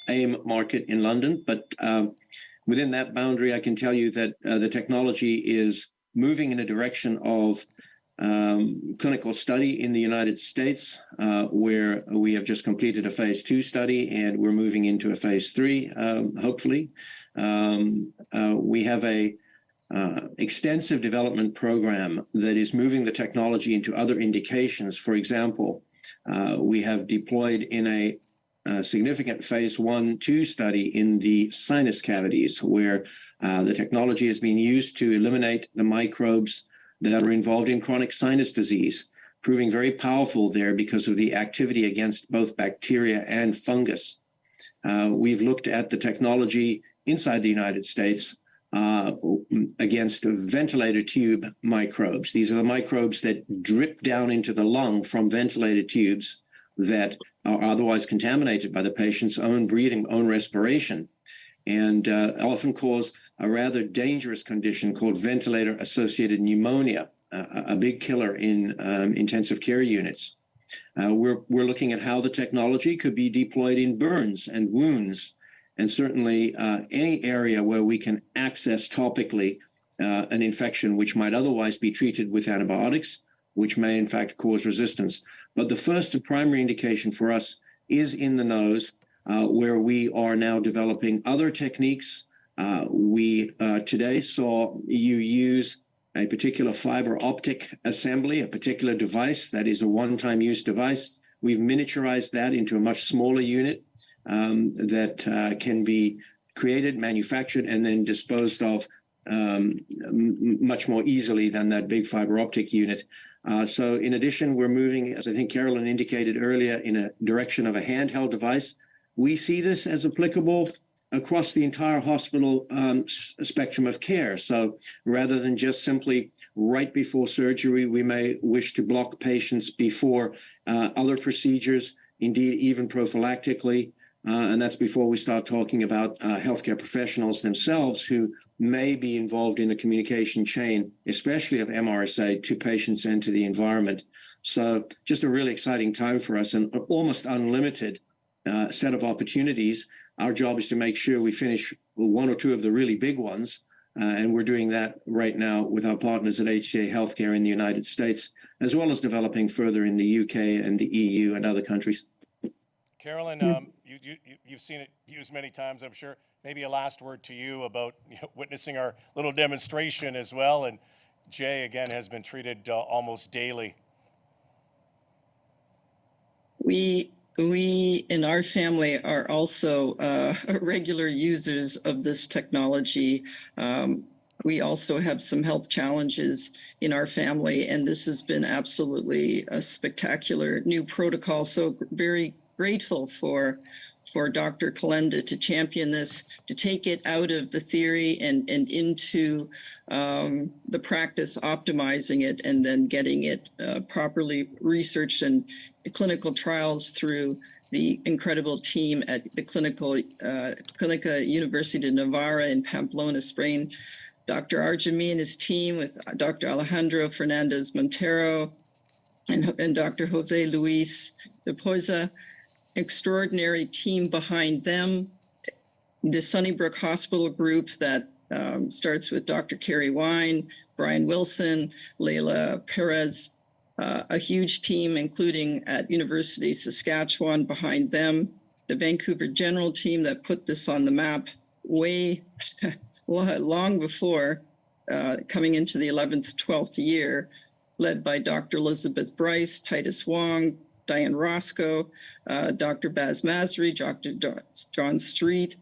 AIM market in London, but within that boundary, I can tell you that the technology is moving in a direction of clinical study in the United States, where we have just completed a phase 2 study and we're moving into a phase 3, hopefully. We have a extensive development program that is moving the technology into other indications. For example, we have deployed in a significant phase 1/2 study in the sinus cavities, where the technology is being used to eliminate the microbes that are involved in chronic sinus disease, proving very powerful there because of the activity against both bacteria and fungus. We've looked at the technology inside the United States against ventilator tube microbes. These are the microbes that drip down into the lung from ventilator tubes that are otherwise contaminated by the patient's own breathing, own respiration, and often cause a rather dangerous condition called ventilator-associated pneumonia, a big killer in intensive care units. We're looking at how the technology could be deployed in burns and wounds, and certainly any area where we can access topically an infection which might otherwise be treated with antibiotics, which may in fact cause resistance. But the first and primary indication for us is in the nose, where we are now developing other techniques. We today saw you use a particular fiber optic assembly, a particular device that is a one-time use device. We've miniaturized that into a much smaller unit that can be created, manufactured, and then disposed of much more easily than that big fiber optic unit. So in addition, we're moving, as I think Carolyn indicated earlier, in a direction of a handheld device. We see this as applicable across the entire hospital spectrum of care. So rather than just simply right before surgery, we may wish to block patients before other procedures, indeed even prophylactically. And that's before we start talking about healthcare professionals themselves who may be involved in a communication chain, especially of MRSA, to patients and to the environment. So just a really exciting time for us, and almost unlimited set of opportunities. Our job is to make sure we finish one or two of the really big ones, and we're doing that right now with our partners at HCA Healthcare in the United States, as well as developing further in the UK and the EU and other countries. Carolyn, you've seen it used many times, I'm sure. Maybe a last word to you about witnessing our little demonstration as well. And Jay, again, has been treated almost daily. We in our family are also regular users of this technology. We also have some health challenges in our family, and this has been absolutely a spectacular new protocol. So very grateful for Dr. Kolenda to champion this, to take it out of the theory and into the practice, optimizing it, and then getting it properly researched and clinical trials through the incredible team at the Clínica University de Navarra in Pamplona, Spain. Dr. Argemi and his team with Dr. Alejandro Fernandez Montero and Dr. Jose Luis de Poza. Extraordinary team behind them. The Sunnybrook Hospital group that starts with Dr. Carrie Wine, Brian Wilson, Leila Perez, a huge team, including at University of Saskatchewan behind them. The Vancouver General team that put this on the map way long before coming into the 11th, 12th year, led by Dr. Elizabeth Bryce, Titus Wong, Diane Roscoe, Dr. Baz Masri, Dr. John Street,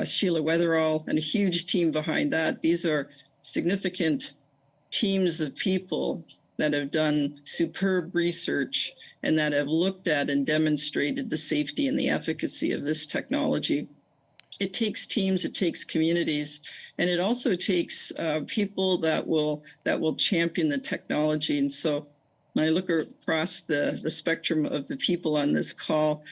Sheila Weatherall, and a huge team behind that. These are significant teams of people that have done superb research and that have looked at and demonstrated the safety and the efficacy of this technology. It takes teams, it takes communities, and it also takes people that will champion the technology. And so when I look across the spectrum of the people on this call,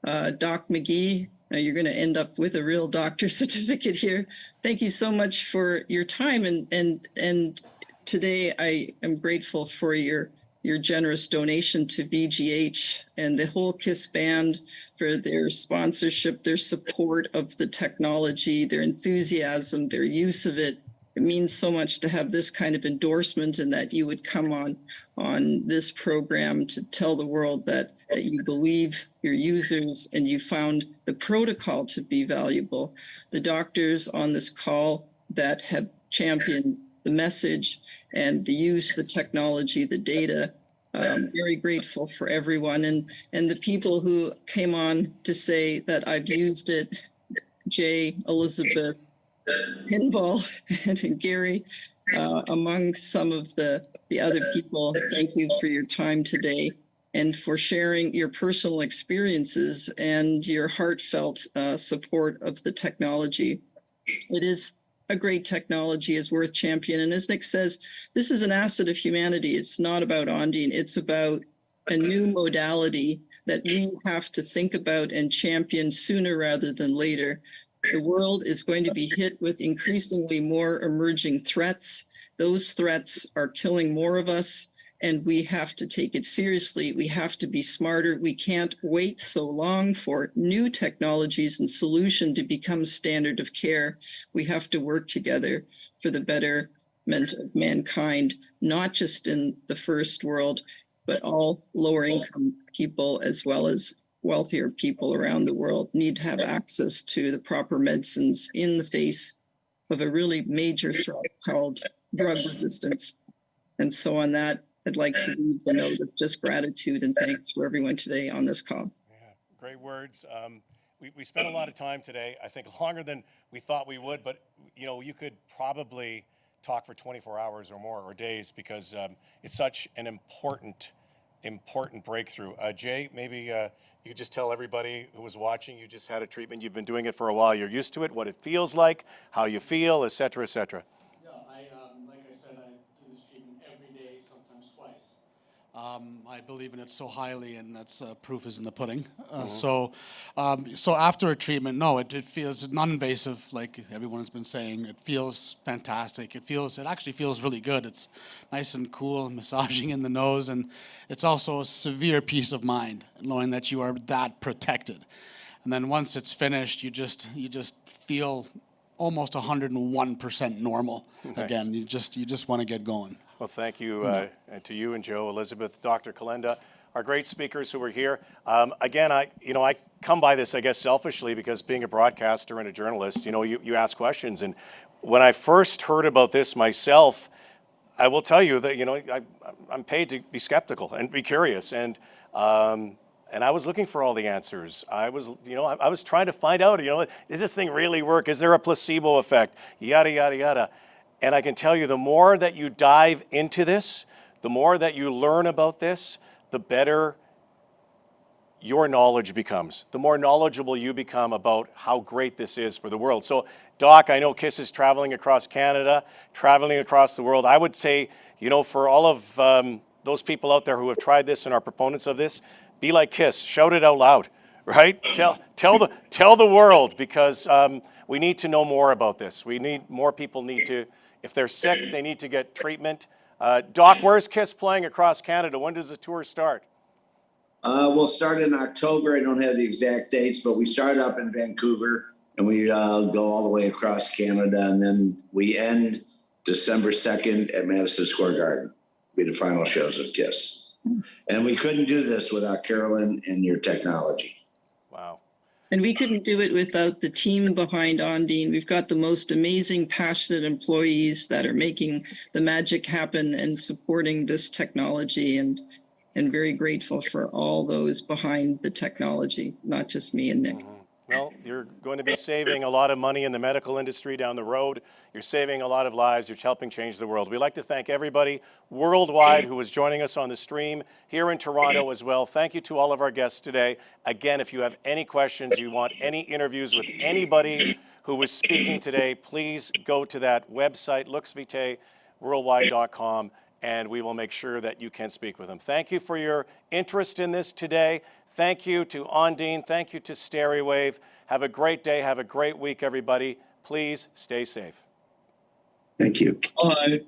Doc McGhee, you're going to end up with a real doctor certificate here. Thank you so much for your time and today I am grateful for your generous donation to VGH and the whole KISS band for their sponsorship, their support of the technology, their enthusiasm, their use of it. It means so much to have this kind of endorsement, and that you would come on this program to tell the world that you believe your users and you found the protocol to be valuable. The doctors on this call that have championed the message and the use, the technology, the data. Very grateful for everyone, and the people who came on to say that I've used it, Jay, Elizabeth, Pinball, and Gary, among some of the other people. Thank you for your time today and for sharing your personal experiences and your heartfelt support of the technology. It is a great technology, is worth championing. And as Nick says, this is an asset of humanity. It's not about Ondine. It's about a new modality that we have to think about and champion sooner rather than later. The world is going to be hit with increasingly more emerging threats. Those threats are killing more of us, and we have to take it seriously. We have to be smarter. We can't wait so long for new technologies and solution to become standard of care. We have to work together for the betterment of mankind, not just in the first world, but all lower income people as well as wealthier people around the world need to have access to the proper medicines in the face of a really major threat called drug resistance. And so on that, I'd like to leave the note of just gratitude and thanks for everyone today on this call. Yeah, great words. We spent a lot of time today, I think longer than we thought we would, but you know, you could probably talk for 24 hours or more, or days, because it's such an important breakthrough. Jay, maybe you could just tell everybody who was watching, you just had a treatment, you've been doing it for a while, you're used to it, what it feels like, how you feel, et cetera, et cetera. Yeah, like I said, I do this treatment every day, sometimes twice. I believe in it so highly, and that's proof is in the pudding. So after a treatment, no, it feels non-invasive, like everyone has been saying. It feels fantastic. It actually feels really good. It's nice and cool, massaging in the nose, and it's also a severe peace of mind, knowing that you are that protected. And then once it's finished, you just feel almost 101% normal. Nice. Again. You just want to get going. Well, thank you and to you and Joe, Elizabeth, Dr. Kolenda, our great speakers who were here. Again, I come by this, I guess, selfishly, because being a broadcaster and a journalist, you ask questions. And when I first heard about this myself, I will tell you that, I'm paid to be skeptical and be curious. And I was looking for all the answers. I was trying to find out, does this thing really work? Is there a placebo effect? Yada, yada, yada. And I can tell you, the more that you dive into this, the more that you learn about this, the better your knowledge becomes, the more knowledgeable you become about how great this is for the world. So, Doc, I know KISS is traveling across Canada, traveling across the world. I would say, for all of those people out there who have tried this and are proponents of this, be like KISS, shout it out loud, right? Tell the world, because we need to know more about this. More people need to, if they're sick, they need to get treatment. Doc, where's KISS playing across Canada? When does the tour start? We'll start in October. I don't have the exact dates, but we start up in Vancouver and we go all the way across Canada, and then we end December 2nd at Madison Square Garden. Be the final shows of KISS. And we couldn't do this without Carolyn and your technology. Wow. And we couldn't do it without the team behind Ondine. We've got the most amazing, passionate employees that are making the magic happen and supporting this technology, and very grateful for all those behind the technology, not just me and Nick. Mm-hmm. Well, you're going to be saving a lot of money in the medical industry down the road. You're saving a lot of lives. You're helping change the world. We'd like to thank everybody worldwide who was joining us on the stream here in Toronto as well. Thank you to all of our guests today. Again, if you have any questions, you want any interviews with anybody who was speaking today, please go to that website, luxvitaeworldwide.com, and we will make sure that you can speak with them. Thank you for your interest in this today. Thank you to Ondine. Thank you to Steriwave. Have a great day. Have a great week, everybody. Please stay safe. Thank you. Bye.